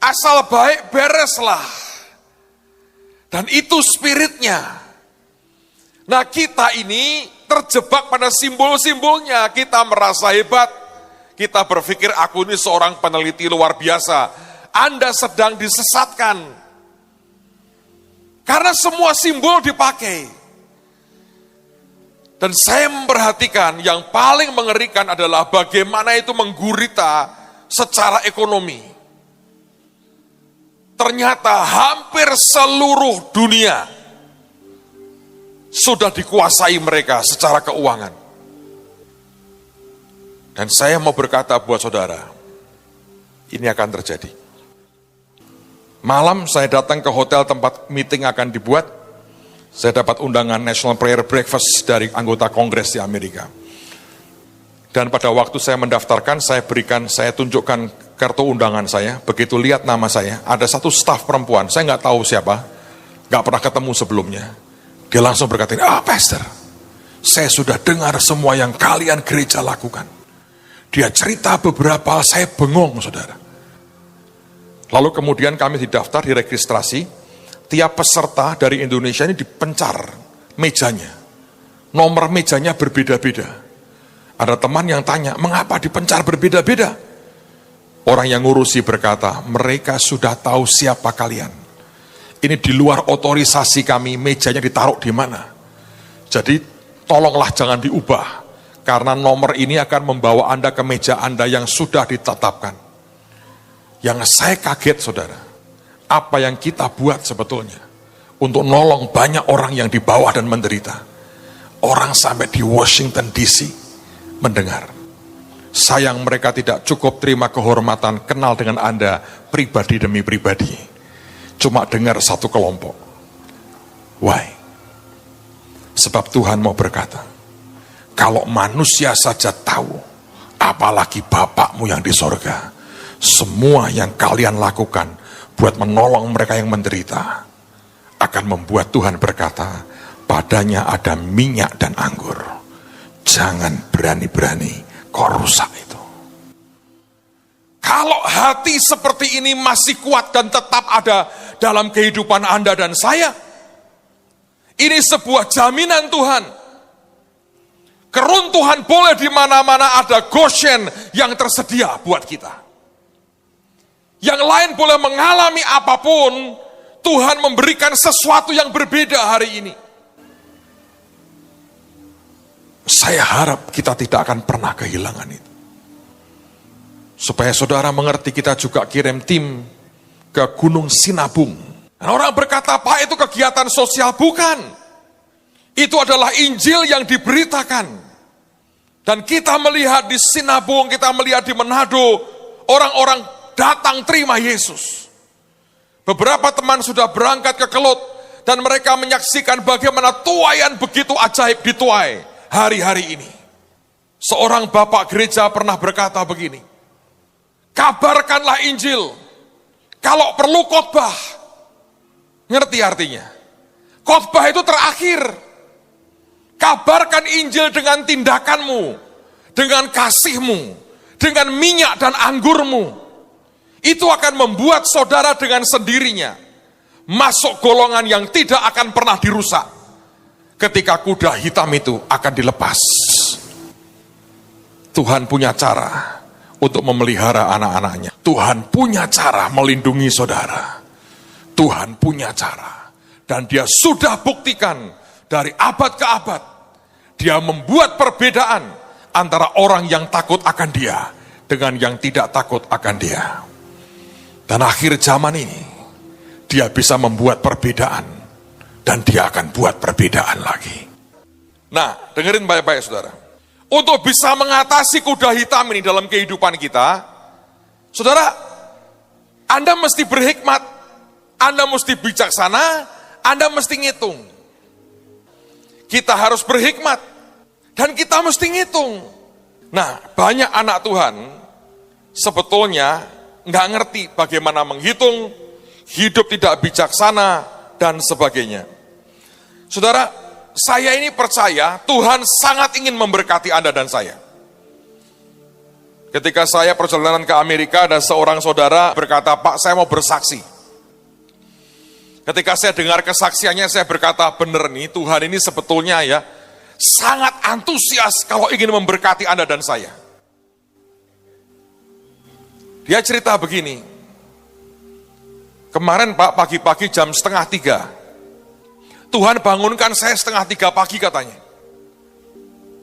Asal baik bereslah. Dan itu spiritnya. Nah, kita ini terjebak pada simbol-simbolnya. Kita merasa hebat. Kita berpikir aku ini seorang peneliti luar biasa. Anda sedang disesatkan. Karena semua simbol dipakai. Dan saya memperhatikan yang paling mengerikan adalah bagaimana itu menggurita secara ekonomi. Ternyata hampir seluruh dunia sudah dikuasai mereka secara keuangan. Dan saya mau berkata buat saudara, ini akan terjadi. Malam saya datang ke hotel tempat meeting akan dibuat. Saya dapat undangan National Prayer Breakfast dari anggota Kongres di Amerika. Dan pada waktu saya mendaftarkan, saya tunjukkan kartu undangan saya. Begitu lihat nama saya, ada satu staf perempuan, saya nggak tahu siapa, nggak pernah ketemu sebelumnya. Dia langsung berkata, Pastor, saya sudah dengar semua yang kalian gereja lakukan. Dia cerita beberapa, saya bengong, saudara. Lalu kemudian kami didaftar, diregistrasi. Tiap peserta dari Indonesia ini dipencar mejanya. Nomor mejanya berbeda-beda. Ada teman yang tanya, mengapa dipencar berbeda-beda? Orang yang ngurusi berkata, mereka sudah tahu siapa kalian. Ini di luar otorisasi kami, mejanya ditaruh di mana. Jadi tolonglah jangan diubah. Karena nomor ini akan membawa Anda ke meja Anda yang sudah ditetapkan. Yang saya kaget saudara, apa yang kita buat sebetulnya untuk nolong banyak orang yang di bawah dan menderita. Orang sampai di Washington DC mendengar. Sayang mereka tidak cukup terima kehormatan kenal dengan Anda pribadi demi pribadi. Cuma dengar satu kelompok. Why? Sebab Tuhan mau berkata, kalau manusia saja tahu, apalagi Bapakmu yang di sorga, semua yang kalian lakukan buat menolong mereka yang menderita, akan membuat Tuhan berkata, padanya ada minyak dan anggur. Jangan berani-berani kau rusak itu. Kalau hati seperti ini masih kuat dan tetap ada dalam kehidupan Anda dan saya, ini sebuah jaminan Tuhan. Keruntuhan boleh di mana-mana, ada Goshen yang tersedia buat kita. Yang lain boleh mengalami apapun, Tuhan memberikan sesuatu yang berbeda hari ini. Saya harap kita tidak akan pernah kehilangan itu. Supaya saudara mengerti, kita juga kirim tim ke Gunung Sinabung. Dan orang berkata, Pak, itu kegiatan sosial. Bukan. Itu adalah Injil yang diberitakan. Dan kita melihat di Sinabung, kita melihat di Manado, orang-orang datang terima Yesus. Beberapa teman sudah berangkat ke Kelut, dan mereka menyaksikan bagaimana tuaian begitu ajaib dituai hari-hari ini. Seorang bapak gereja pernah berkata begini, kabarkanlah Injil, kalau perlu khotbah. Ngerti artinya? Khotbah itu terakhir. Kabarkan Injil dengan tindakanmu, dengan kasihmu, dengan minyak dan anggurmu. Itu akan membuat saudara dengan sendirinya masuk golongan yang tidak akan pernah dirusak ketika kuda hitam itu akan dilepas. Tuhan punya cara untuk memelihara anak-anaknya. Tuhan punya cara melindungi saudara. Tuhan punya cara. Dan dia sudah buktikan dari abad ke abad. Dia membuat perbedaan antara orang yang takut akan dia dengan yang tidak takut akan dia. Dan akhir zaman ini, dia bisa membuat perbedaan. Dan dia akan buat perbedaan lagi. Nah, dengerin baik-baik saudara. Untuk bisa mengatasi kuda hitam ini dalam kehidupan kita, saudara, Anda mesti berhikmat, Anda mesti bijaksana, Anda mesti ngitung. Kita harus berhikmat, dan kita mesti ngitung. Nah, banyak anak Tuhan sebetulnya nggak ngerti bagaimana menghitung, hidup tidak bijaksana, dan sebagainya. Saudara, saya ini percaya Tuhan sangat ingin memberkati Anda dan saya. Ketika saya perjalanan ke Amerika, ada seorang saudara berkata, Pak, saya mau bersaksi. Ketika saya dengar kesaksiannya, saya berkata, benar nih, Tuhan ini sebetulnya ya, sangat antusias kalau ingin memberkati Anda dan saya. Dia cerita begini, kemarin Pak, pagi-pagi jam 2:30, Tuhan bangunkan saya 2:30 pagi katanya.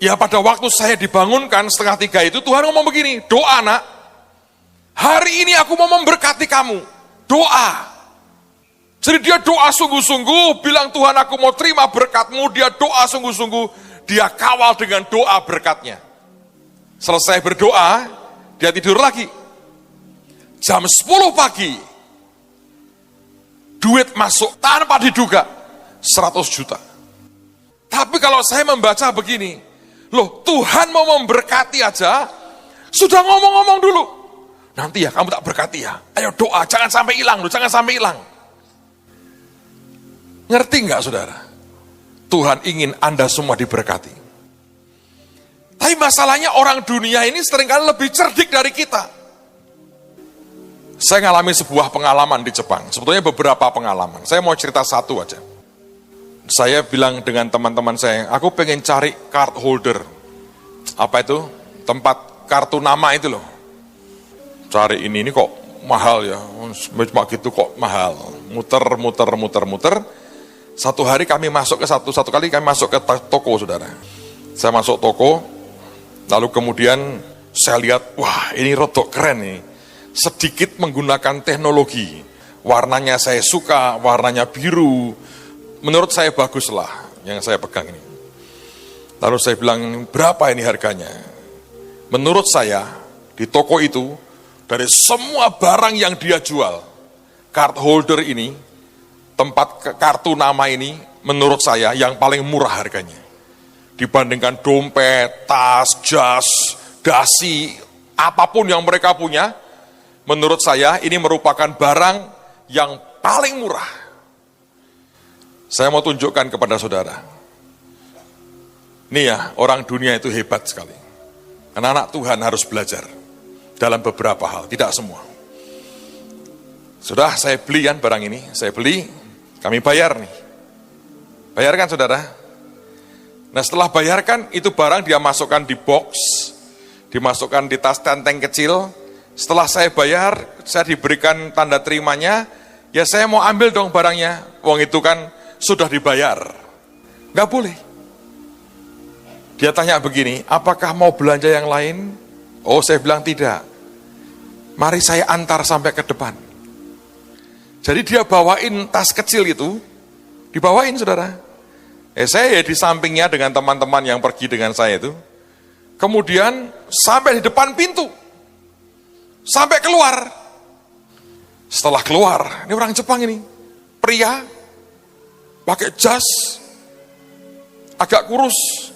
Ya pada waktu saya dibangunkan 2:30 itu Tuhan ngomong begini, doa nak, hari ini aku mau memberkati kamu, doa. Jadi dia doa sungguh-sungguh, bilang Tuhan aku mau terima berkatmu, dia doa sungguh-sungguh, dia kawal dengan doa berkatnya. Selesai berdoa, dia tidur lagi. Jam 10 pagi, duit masuk tanpa diduga, 100 juta. Tapi kalau saya membaca begini, loh Tuhan mau memberkati aja, sudah ngomong-ngomong dulu. Nanti ya kamu tak berkati ya, ayo doa, jangan sampai hilang, jangan sampai hilang. Ngerti nggak saudara? Tuhan ingin Anda semua diberkati. Tapi masalahnya orang dunia ini seringkali lebih cerdik dari kita. Saya ngalami sebuah pengalaman di Jepang, sebetulnya beberapa pengalaman. Saya mau cerita satu aja. Saya bilang dengan teman-teman saya, aku pengen cari card holder. Apa itu? Tempat kartu nama itu loh. Cari ini kok mahal ya, cuma gitu kok mahal. Muter. Satu hari kami masuk ke satu kali kami masuk ke toko saudara. Saya masuk toko, lalu kemudian saya lihat, wah ini rodok keren nih. Sedikit menggunakan teknologi. Warnanya saya suka, warnanya biru. Menurut saya baguslah yang saya pegang ini. Lalu saya bilang, berapa ini harganya? Menurut saya, di toko itu, dari semua barang yang dia jual, card holder ini, tempat kartu nama ini, menurut saya yang paling murah harganya. Dibandingkan dompet, tas, jas, dasi, apapun yang mereka punya, menurut saya ini merupakan barang yang paling murah. Saya mau tunjukkan kepada saudara. Nih ya, orang dunia itu hebat sekali. Anak-anak Tuhan harus belajar dalam beberapa hal, tidak semua. Sudah saya beli kan barang ini, saya beli, kami bayar nih. Bayarkan saudara. Nah setelah bayarkan, itu barang dia masukkan di box, dimasukkan di tas tenteng kecil. Setelah saya bayar, saya diberikan tanda terimanya, ya saya mau ambil dong barangnya. Uang itu kan sudah dibayar. Nggak boleh. Dia tanya begini, apakah mau belanja yang lain? Oh saya bilang tidak. Mari saya antar sampai ke depan. Jadi dia bawain tas kecil itu, dibawain saudara. Saya di sampingnya dengan teman-teman yang pergi dengan saya itu. Kemudian sampai di depan pintu. Sampai keluar. Setelah keluar, ini orang Jepang ini. Pria, pakai jas, agak kurus.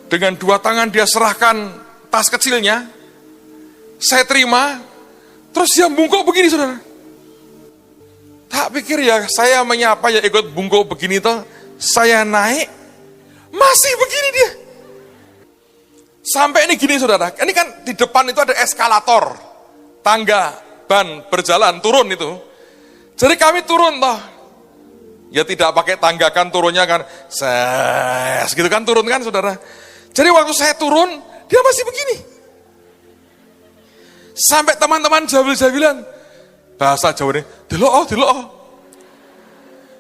Dengan dua tangan dia serahkan tas kecilnya. Saya terima, terus dia bungkuk begini saudara. Tak pikir ya, saya menyapa ya ikut bungkuk begini toh. Saya naik, masih begini dia. Sampai ini gini saudara, ini kan di depan itu ada eskalator, tangga, ban, berjalan, turun itu. Jadi kami turun toh. Ya tidak pakai tangga kan turunnya kan, gitu kan turun kan saudara. Jadi waktu saya turun, dia masih begini. Sampai teman-teman jabil-jabilan, bahasa Jawa ini, delok.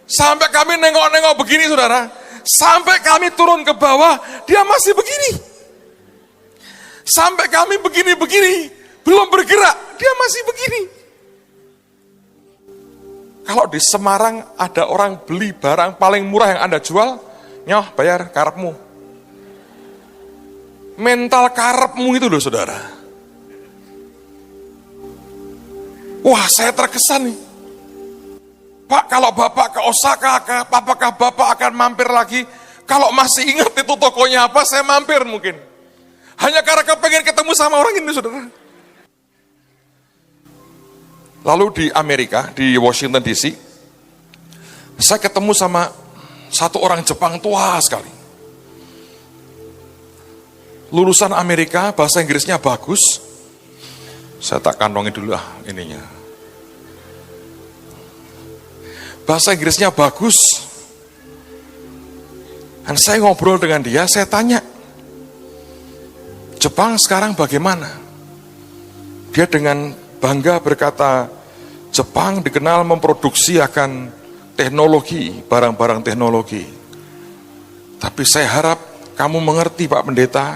Sampai kami nengok-nengok begini saudara. Sampai kami turun ke bawah, dia masih begini. Sampai kami begini-begini, belum bergerak, dia masih begini. Kalau di Semarang ada orang beli barang paling murah yang Anda jual, nyoh bayar karepmu. Mental karepmu itu loh saudara. Wah saya terkesan nih. Pak, kalau Bapak ke Osaka, apakah Bapak akan mampir lagi? Kalau masih ingat itu tokonya apa, saya mampir mungkin. Hanya karena kepengen ketemu sama orang ini, saudara. Lalu di Amerika, di Washington DC, saya ketemu sama satu orang Jepang tua sekali. Lulusan Amerika, bahasa Inggrisnya bagus. Saya tak kantongin dulu ininya. Bahasa Inggrisnya bagus. Dan saya ngobrol dengan dia, saya tanya, Jepang sekarang bagaimana? Dia dengan bangga berkata, Jepang dikenal memproduksi akan teknologi, barang-barang teknologi. Tapi saya harap kamu mengerti Pak Pendeta,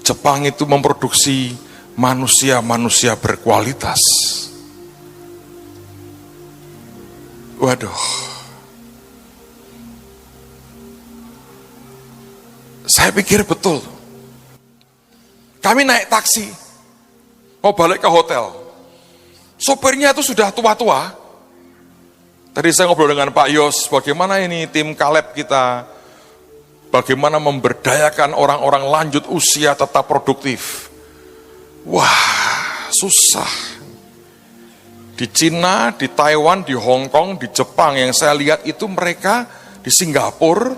Jepang itu memproduksi manusia-manusia berkualitas. Waduh, saya pikir betul. Kami naik taksi, mau balik ke hotel. Sopirnya itu sudah tua-tua. Tadi saya ngobrol dengan Pak Yos, bagaimana ini tim Kaleb kita, bagaimana memberdayakan orang-orang lanjut usia tetap produktif. Wah, susah. Di Cina, di Taiwan, di Hong Kong, di Jepang yang saya lihat itu mereka di Singapura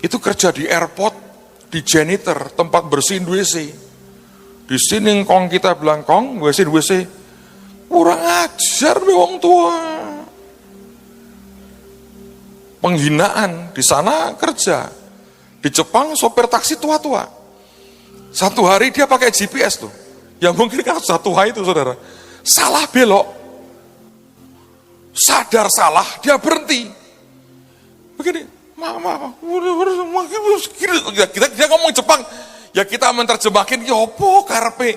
itu kerja di airport, di janitor, tempat bersihin WC. Di sini kong kita bilang kong, WC, kurang ajar wong tua. Penghinaan, di sana kerja. Di Jepang sopir taksi tua-tua. Satu hari dia pakai GPS tuh. Yang mungkin kan satu hari itu saudara. Salah belok. Sadar salah, dia berhenti. Begini, kita ngomong Jepang, ya kita menerjemahkan, yopo karpe.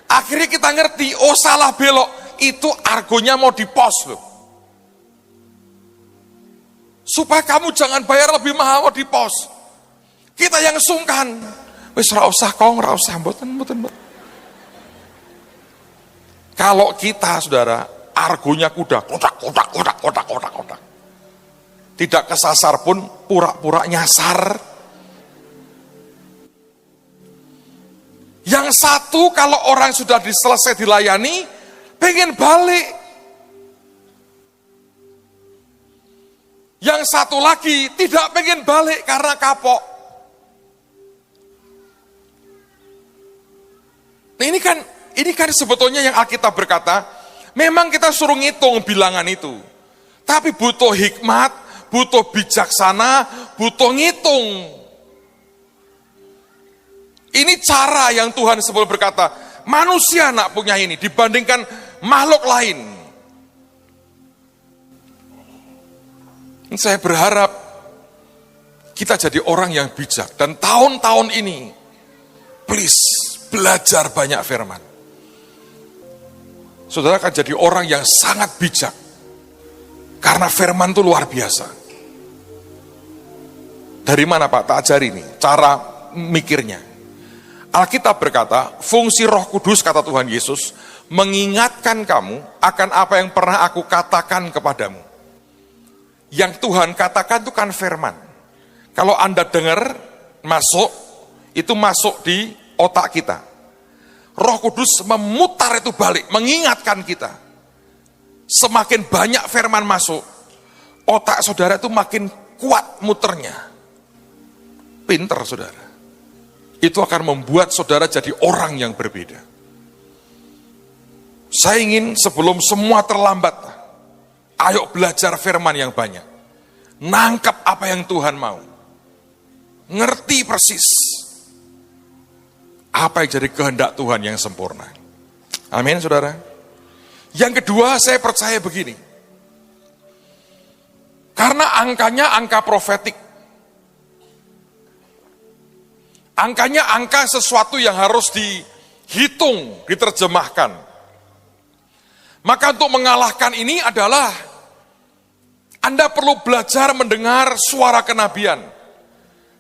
Akhirnya kita ngerti, oh salah belok, itu argonya mau dipos loh. Supaya kamu jangan bayar lebih mahal, mau dipos. Kita yang sungkan, wis ora usah kong, ora usah mboten. Kalau kita, saudara, argonya kuda, kotak. Tidak kesasar pun pura-pura nyasar. Yang satu kalau orang sudah selesai dilayani, pengen balik. Yang satu lagi tidak pengen balik karena kapok. Nah, ini kan sebetulnya yang Alkitab berkata, memang kita suruh ngitung bilangan itu. Tapi butuh hikmat, butuh bijaksana, butuh ngitung. Ini cara yang Tuhan sebelum berkata, manusia nak punya ini dibandingkan makhluk lain. Saya berharap kita jadi orang yang bijak. Dan tahun-tahun ini, please, belajar banyak firman. Saudara akan jadi orang yang sangat bijak. Karena firman itu luar biasa. Dari mana Pak? Tak ajari nih, cara mikirnya. Alkitab berkata, fungsi Roh Kudus, kata Tuhan Yesus, mengingatkan kamu akan apa yang pernah aku katakan kepadamu. Yang Tuhan katakan itu kan firman. Kalau Anda dengar, masuk, itu masuk di otak kita. Roh Kudus memutar itu balik, mengingatkan kita. Semakin banyak firman masuk, otak saudara itu makin kuat muternya. Pinter saudara. Itu akan membuat saudara jadi orang yang berbeda. Saya ingin sebelum semua terlambat, ayo belajar firman yang banyak. Nangkap apa yang Tuhan mau. Ngerti persis apa yang jadi kehendak Tuhan yang sempurna. Amin, saudara. Yang kedua, saya percaya begini. Karena angkanya angka profetik. Angkanya angka sesuatu yang harus dihitung, diterjemahkan. Maka untuk mengalahkan ini adalah Anda perlu belajar mendengar suara kenabian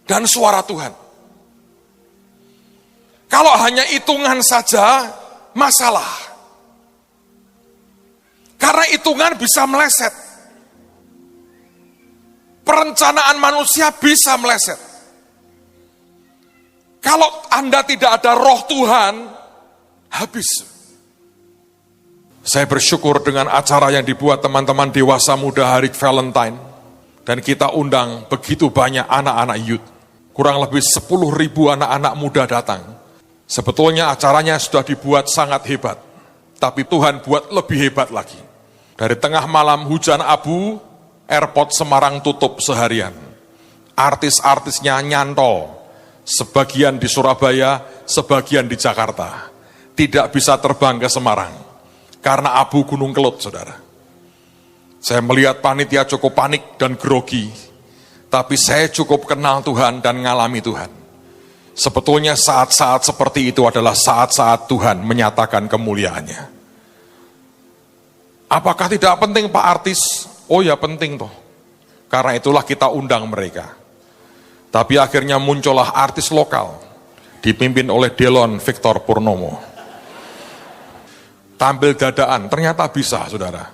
dan suara Tuhan. Kalau hanya hitungan saja, masalah. Karena hitungan bisa meleset. Perencanaan manusia bisa meleset. Kalau Anda tidak ada roh Tuhan, habis. Saya bersyukur dengan acara yang dibuat teman-teman dewasa muda hari Valentine. Dan kita undang begitu banyak anak-anak youth. Kurang lebih 10.000 anak-anak muda datang. Sebetulnya acaranya sudah dibuat sangat hebat. Tapi Tuhan buat lebih hebat lagi. Dari tengah malam hujan abu, airport Semarang tutup seharian. Artis-artisnya nyantol. Sebagian di Surabaya, sebagian di Jakarta. Tidak bisa terbang ke Semarang. Karena abu Gunung Kelut, saudara. Saya melihat panitia cukup panik dan grogi. Tapi saya cukup kenal Tuhan dan ngalami Tuhan. Sebetulnya saat-saat seperti itu adalah saat-saat Tuhan menyatakan kemuliaannya. Apakah tidak penting Pak artis? Oh ya penting toh. Karena itulah kita undang mereka. Tapi akhirnya muncullah artis lokal. Dipimpin oleh Delon Victor Purnomo. Tampil dadaan, ternyata bisa saudara.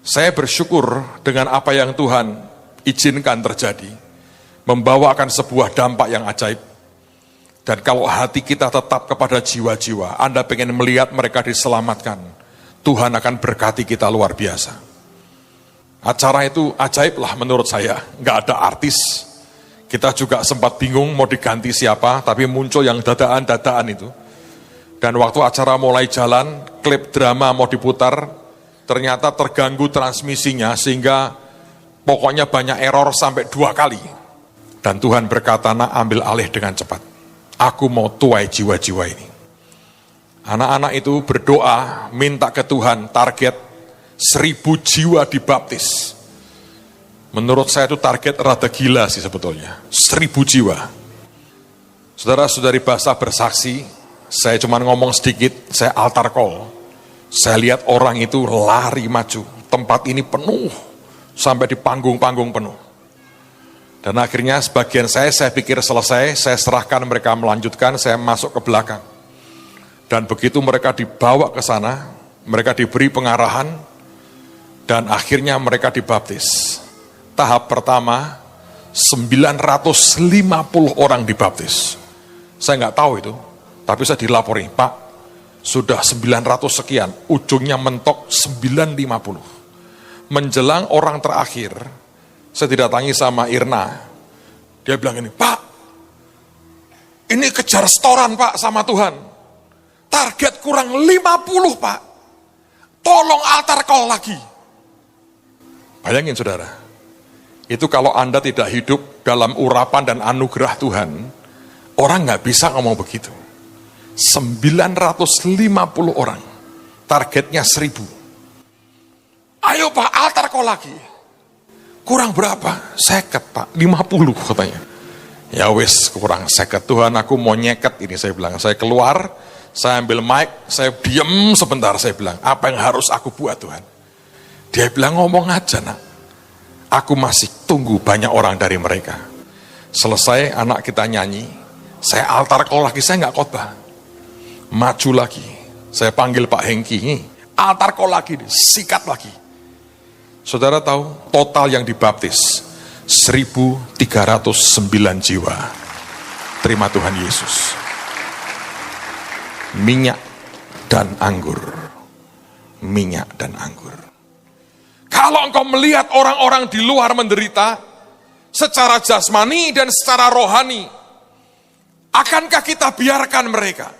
Saya bersyukur dengan apa yang Tuhan izinkan terjadi. Membawakan sebuah dampak yang ajaib. Dan kalau hati kita tetap kepada jiwa-jiwa, Anda pengen melihat mereka diselamatkan, Tuhan akan berkati kita luar biasa. Acara itu ajaib lah menurut saya, nggak ada artis. Kita juga sempat bingung mau diganti siapa, tapi muncul yang dadaan-dadaan itu. Dan waktu acara mulai jalan, klip drama mau diputar, ternyata terganggu transmisinya sehingga pokoknya banyak error sampai 2 kali. Dan Tuhan berkata, nak ambil alih dengan cepat. Aku mau tuai jiwa-jiwa ini. Anak-anak itu berdoa, minta ke Tuhan target 1.000 jiwa dibaptis. Menurut saya itu target rada gila sih sebetulnya. 1.000 jiwa. Saudara-saudari bahasa bersaksi, saya cuma ngomong sedikit, saya altar call. Saya lihat orang itu lari maju. Tempat ini penuh, sampai di panggung-panggung penuh. Dan akhirnya sebagian saya pikir selesai, saya serahkan mereka melanjutkan, saya masuk ke belakang. Dan begitu mereka dibawa ke sana, mereka diberi pengarahan, dan akhirnya mereka dibaptis. Tahap pertama, 950 orang dibaptis. Saya nggak tahu itu, tapi saya dilapori, Pak, sudah 900 sekian, ujungnya mentok 950. Menjelang orang terakhir, saya didatangi sama Irna. Dia bilang ini, Pak, ini kejar setoran Pak sama Tuhan. Target kurang 50 Pak. Tolong altar call lagi. Bayangin saudara, itu kalau Anda tidak hidup dalam urapan dan anugerah Tuhan, orang nggak bisa ngomong begitu. 950 orang, targetnya 1000. Ayo Pak, altar call lagi. Kurang berapa? 50 Pak, 50 katanya. Ya wis, kurang 50. Tuhan, aku mau nyeket ini, saya bilang. Saya keluar, saya ambil mic, saya diam sebentar, saya bilang, apa yang harus aku buat Tuhan? Dia bilang, ngomong aja nak. Aku masih tunggu banyak orang dari mereka. Selesai anak kita nyanyi, saya altar call lagi, saya nggak khotbah. Maju lagi, saya panggil Pak Hengki, altar call lagi, sikat lagi. Saudara tahu, total yang dibaptis 1.309 jiwa. Terima Tuhan Yesus. Minyak dan anggur. Minyak dan anggur. Kalau engkau melihat orang-orang di luar menderita, secara jasmani dan secara rohani, akankah kita biarkan mereka?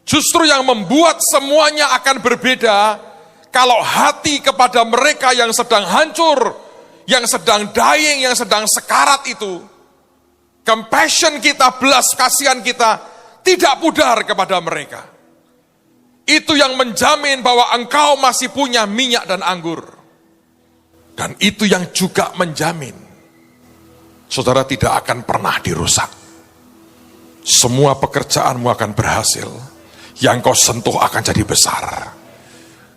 Justru yang membuat semuanya akan berbeda, kalau hati kepada mereka yang sedang hancur, yang sedang dying, yang sedang sekarat itu, compassion kita, belas kasihan kita, tidak pudar kepada mereka. Itu yang menjamin bahwa engkau masih punya minyak dan anggur. Dan itu yang juga menjamin, saudara tidak akan pernah dirusak. Semua pekerjaanmu akan berhasil, yang kau sentuh akan jadi besar.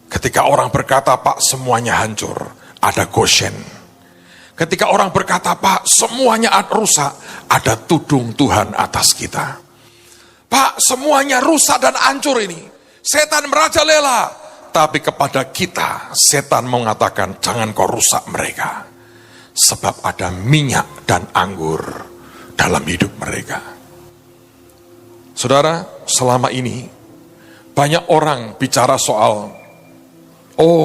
Ketika orang berkata, Pak, semuanya hancur, ada Goshen. Ketika orang berkata, Pak, semuanya rusak, ada tudung Tuhan atas kita. Pak, semuanya rusak dan hancur ini, setan merajalela. Tapi kepada kita, setan mengatakan, jangan kau rusak mereka. Sebab ada minyak dan anggur dalam hidup mereka. Saudara, selama ini, banyak orang bicara soal,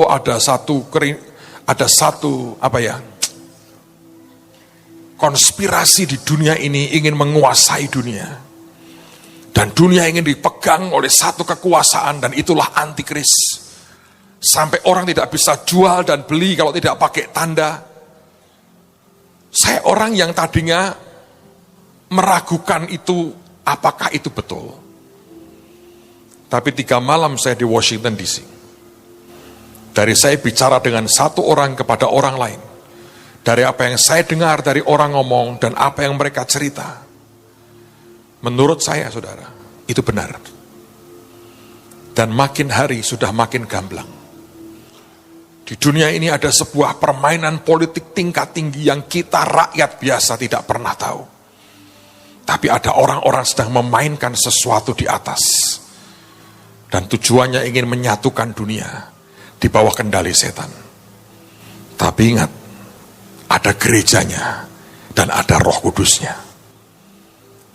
ada satu konspirasi di dunia ini ingin menguasai dunia. Dan dunia ingin dipegang oleh satu kekuasaan, dan itulah antikris. Sampai orang tidak bisa jual dan beli kalau tidak pakai tanda. Saya orang yang tadinya meragukan itu, apakah itu betul. Tapi 3 malam saya di Washington DC. Dari saya bicara dengan satu orang kepada orang lain. Dari apa yang saya dengar dari orang ngomong dan apa yang mereka cerita. Menurut saya, saudara, itu benar. Dan makin hari sudah makin gamblang. Di dunia ini ada sebuah permainan politik tingkat tinggi yang kita rakyat biasa tidak pernah tahu. Tapi ada orang-orang sedang memainkan sesuatu di atas. Dan tujuannya ingin menyatukan dunia di bawah kendali setan. Tapi ingat, ada gerejanya dan ada Roh Kudusnya.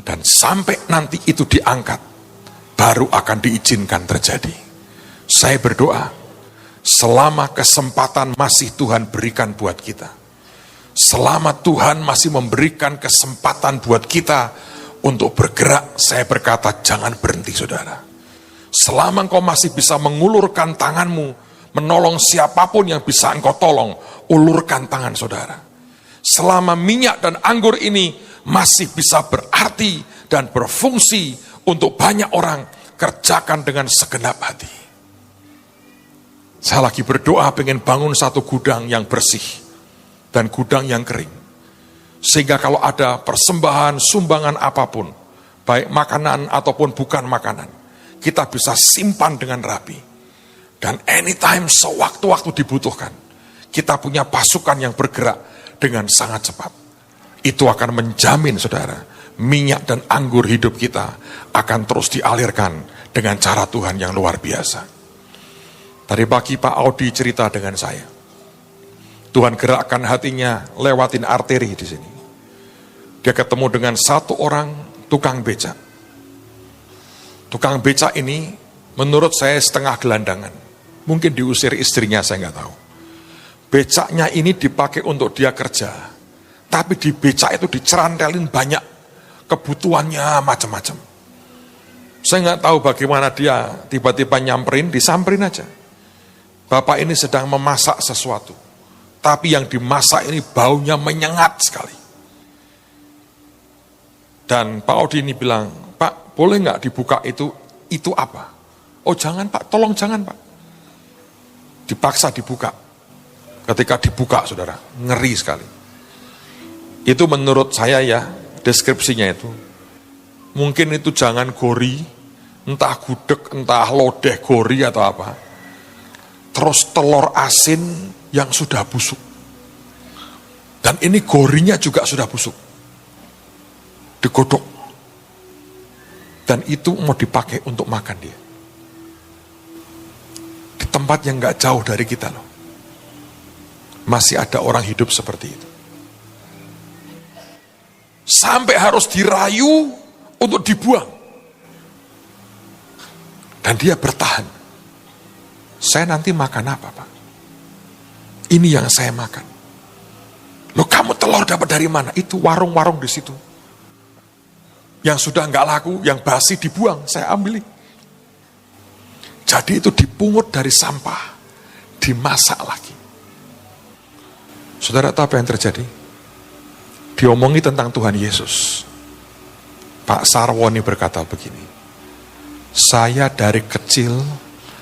Dan sampai nanti itu diangkat, baru akan diizinkan terjadi. Saya berdoa, selama kesempatan masih Tuhan berikan buat kita, selama Tuhan masih memberikan kesempatan buat kita untuk bergerak, saya berkata jangan berhenti saudara. Selama engkau masih bisa mengulurkan tanganmu, menolong siapapun yang bisa engkau tolong, ulurkan tangan saudara. Selama minyak dan anggur ini masih bisa berarti dan berfungsi untuk banyak orang, kerjakan dengan segenap hati. Saya lagi berdoa pengen bangun satu gudang yang bersih dan gudang yang kering. Sehingga kalau ada persembahan, sumbangan apapun, baik makanan ataupun bukan makanan, kita bisa simpan dengan rapi. Dan anytime, sewaktu-waktu dibutuhkan, kita punya pasukan yang bergerak dengan sangat cepat. itu akan menjamin saudara, minyak dan anggur hidup kita akan terus dialirkan dengan cara Tuhan yang luar biasa. Tadi pagi Pak Audi cerita dengan saya. Tuhan gerakkan hatinya lewatin arteri di sini. Dia ketemu dengan satu orang tukang becak. Tukang becak ini menurut saya setengah gelandangan. Mungkin diusir istrinya, saya nggak tahu. Becaknya ini dipakai untuk dia kerja. Tapi di becak itu dicerantelin banyak kebutuhannya macam-macam. Saya nggak tahu bagaimana dia tiba-tiba nyamperin, disamperin aja. Bapak ini sedang memasak sesuatu. Tapi yang dimasak ini baunya menyengat sekali. Dan Pak Audi ini bilang, Pak, boleh nggak dibuka itu apa? Oh jangan Pak, tolong jangan Pak. Dipaksa dibuka. Ketika dibuka saudara, ngeri sekali. Itu menurut saya ya, deskripsinya itu. Mungkin itu jangan gori, entah gudeg, entah lodeh gori atau apa. Terus telur asin yang sudah busuk. Dan ini gorinya juga sudah busuk. Digodok. Dan itu mau dipakai untuk makan dia. Di tempat yang gak jauh dari kita loh. Masih ada orang hidup seperti itu. Sampai harus dirayu untuk dibuang. Dan dia bertahan. Saya nanti makan apa Pak? Ini yang saya makan. Loh kamu telur dapat dari mana? Itu warung-warung di situ. Yang sudah nggak laku, yang basi dibuang, saya ambil. Jadi itu dipungut dari sampah, dimasak lagi. Saudara tahu apa yang terjadi? Diomongi tentang Tuhan Yesus. Pak Sarwoni berkata begini, saya dari kecil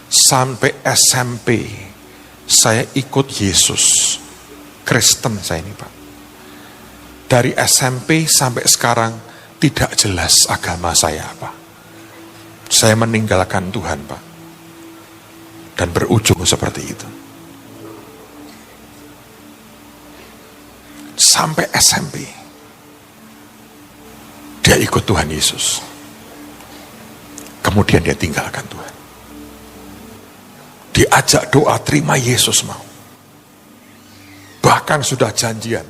sampai SMP, saya ikut Yesus. Kristen saya ini Pak. Dari SMP sampai sekarang, tidak jelas agama saya apa. Saya meninggalkan Tuhan Pak. Dan berujung seperti itu. Sampai SMP. Dia ikut Tuhan Yesus. Kemudian dia tinggalkan Tuhan. Diajak doa, terima Yesus mau. Bahkan sudah janjian.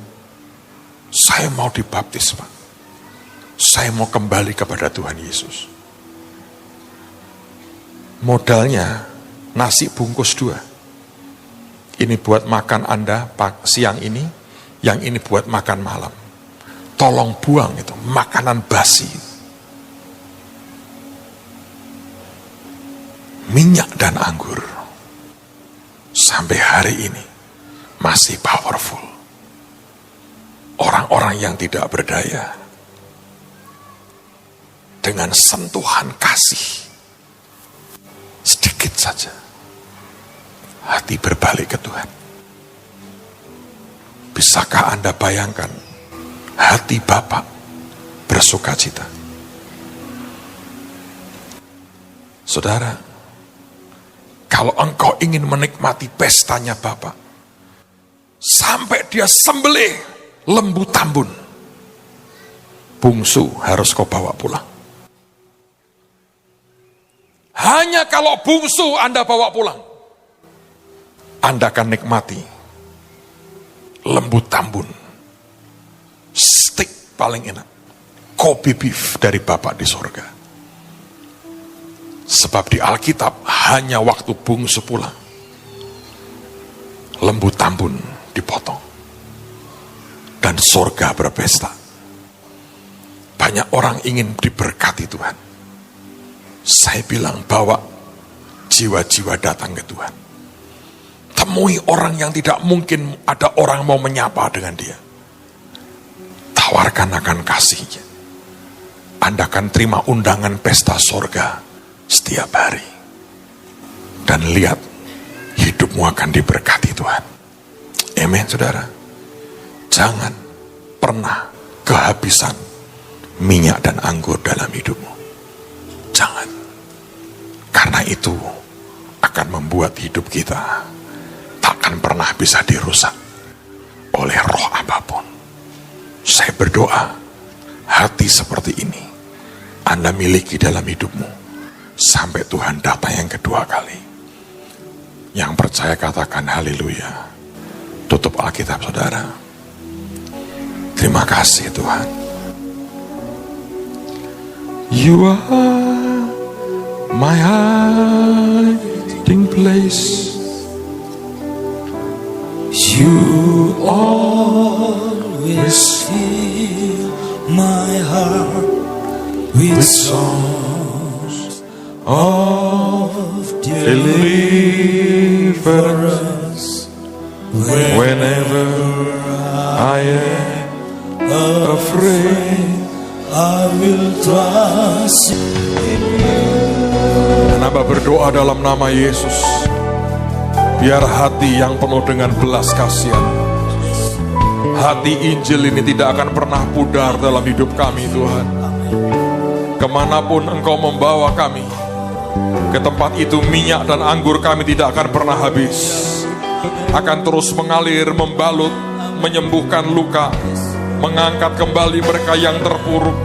Saya mau dibaptis Pak. Saya mau kembali kepada Tuhan Yesus. Modalnya nasi bungkus 2. Ini buat makan Anda siang ini, yang ini buat makan malam. Tolong buang itu, makanan basi. Minyak dan anggur. Sampai hari ini masih powerful. Orang-orang yang tidak berdaya. Dengan sentuhan kasih, sedikit saja, hati berbalik ke Tuhan. Bisakah Anda bayangkan, hati Bapak bersuka cita? Saudara, kalau engkau ingin menikmati pestanya Bapak, sampai dia sembelih lembu tambun, bungsu harus kau bawa pulang. Hanya kalau bungsu Anda bawa pulang, Anda akan nikmati lembu tambun, steak paling enak, Kobe beef dari Bapak di surga. Sebab di Alkitab hanya waktu bungsu pulang, lembu tambun dipotong, dan surga berpesta. Banyak orang ingin diberkati Tuhan. Saya bilang bawa jiwa-jiwa datang ke Tuhan. Temui orang yang tidak mungkin ada orang mau menyapa dengan dia. Tawarkan akan kasihnya. Anda akan terima undangan pesta surga setiap hari. Dan lihat, hidupmu akan diberkati Tuhan. Amin saudara. Jangan pernah kehabisan minyak dan anggur dalam hidupmu. Jangan. Karena itu akan membuat hidup kita takkan pernah bisa dirusak oleh roh apapun. Saya berdoa, hati seperti ini Anda miliki dalam hidupmu sampai Tuhan datang yang kedua kali. Yang percaya katakan haleluya. Tutup Alkitab saudara. Terima kasih Tuhan. You are my hiding place. You always fill my heart with songs of deliverance. Whenever I am afraid, I will trust in you. dan Amba berdoa dalam nama Yesus, biar hati yang penuh dengan belas kasihan, hati Injil ini tidak akan pernah pudar dalam hidup kami Tuhan. Kemanapun Engkau membawa kami, ke tempat itu minyak dan anggur kami tidak akan pernah habis, akan terus mengalir, membalut, menyembuhkan luka, mengangkat kembali mereka yang terpuruk,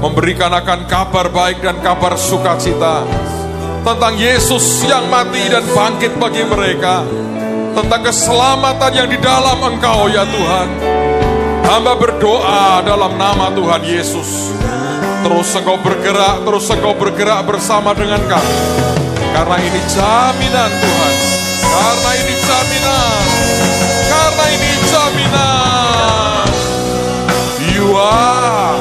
memberikan akan kabar baik dan kabar sukacita tentang Yesus yang mati dan bangkit bagi mereka, tentang keselamatan yang di dalam Engkau ya Tuhan. Hamba berdoa dalam nama Tuhan Yesus, terus Engkau bergerak bersama dengan kami, karena ini jaminan Tuhan, karena ini jaminan, You are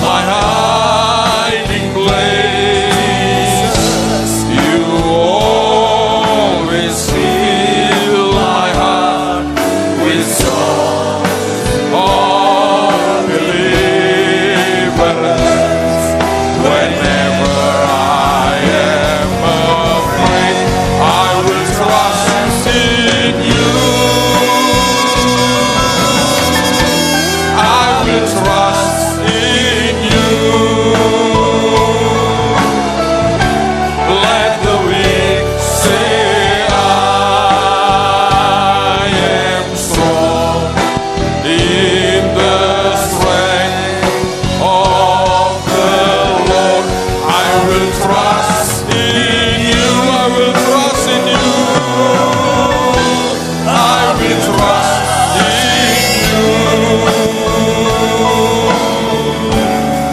my hiding place. You always fill my heart with songs of deliverance. Whenever I am afraid, I will trust in you. Trust in you. Let the weak say I am strong in the strength of the Lord. I will trust in you. I will trust in you. I will trust in you.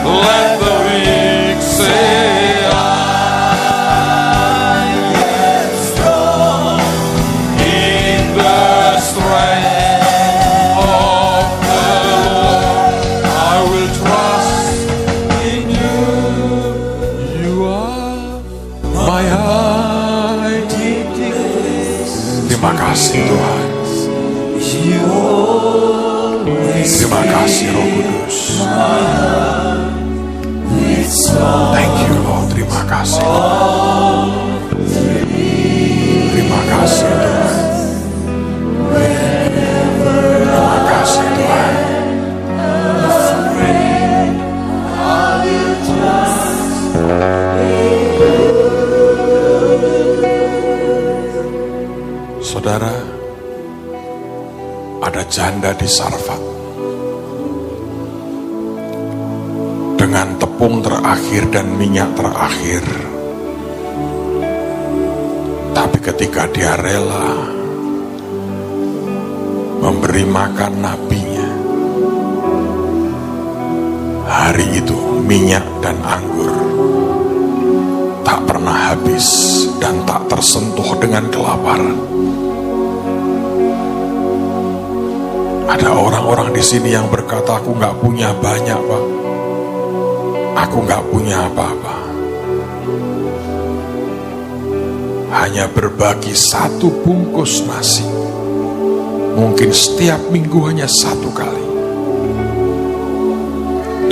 Let the weak say I am strong in the strength of the Lord. I will trust in you. You are my hiding place. Terima kasih Tuhan. Terima kasih Roh Kudus. Thank you Lord, terima kasih. Terima kasih Tuhan. Terima kasih Tuhan. Saudara, ada janda di Sarfat dengan tepung terakhir dan minyak terakhir, tapi ketika dia rela memberi makan nabinya, hari itu minyak dan anggur tak pernah habis dan tak tersentuh dengan kelaparan. Ada orang-orang di sini yang berkata, aku gak punya banyak Pak, aku gak punya apa-apa. Hanya berbagi satu bungkus nasi, mungkin setiap minggu hanya satu kali,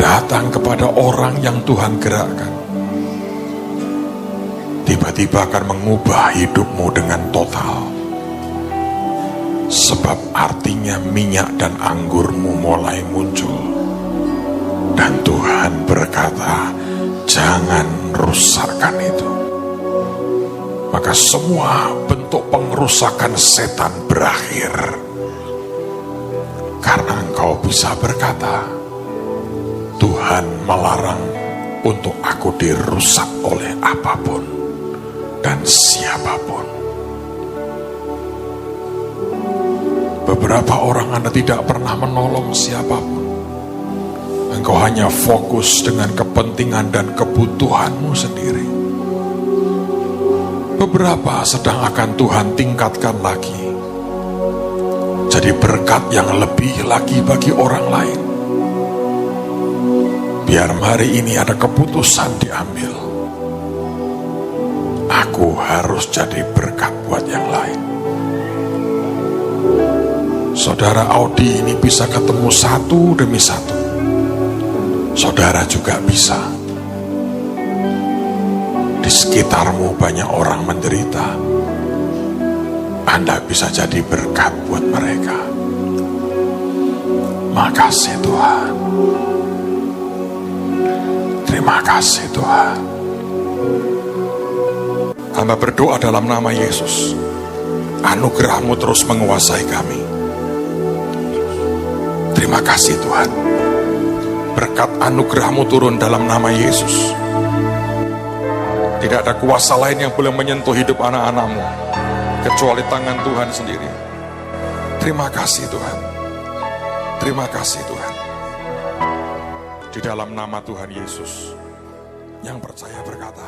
datang kepada orang yang Tuhan gerakkan, tiba-tiba akan mengubah hidupmu dengan total. Sebab artinya minyak dan anggurmu mulai muncul. Dan Tuhan berkata, jangan rusakkan itu. Maka semua bentuk pengerusakan setan berakhir. Karena engkau Engkau bisa berkata, Tuhan melarang untuk aku dirusak oleh apapun dan siapapun. Beberapa orang Anda tidak pernah menolong siapapun. Engkau hanya fokus dengan kepentingan dan kebutuhanmu sendiri. Beberapa sedang akan Tuhan tingkatkan lagi, jadi berkat yang lebih lagi bagi orang lain. Biar hari ini ada keputusan diambil. Aku harus jadi berkat buat yang lain. Saudara Audi ini bisa ketemu satu demi satu. Saudara juga bisa. Di sekitarmu banyak orang menderita. Anda bisa jadi berkat buat mereka. Makasih Tuhan. Terima kasih Tuhan. Hamba berdoa dalam nama Yesus. Anugerah-Mu terus menguasai kami. Terima kasih Tuhan. Berkat anugerah-Mu turun dalam nama Yesus. Tidak ada kuasa lain yang boleh menyentuh hidup anak-anak-Mu kecuali tangan Tuhan sendiri. Terima kasih Tuhan. Terima kasih Tuhan. Di dalam nama Tuhan Yesus, yang percaya berkata,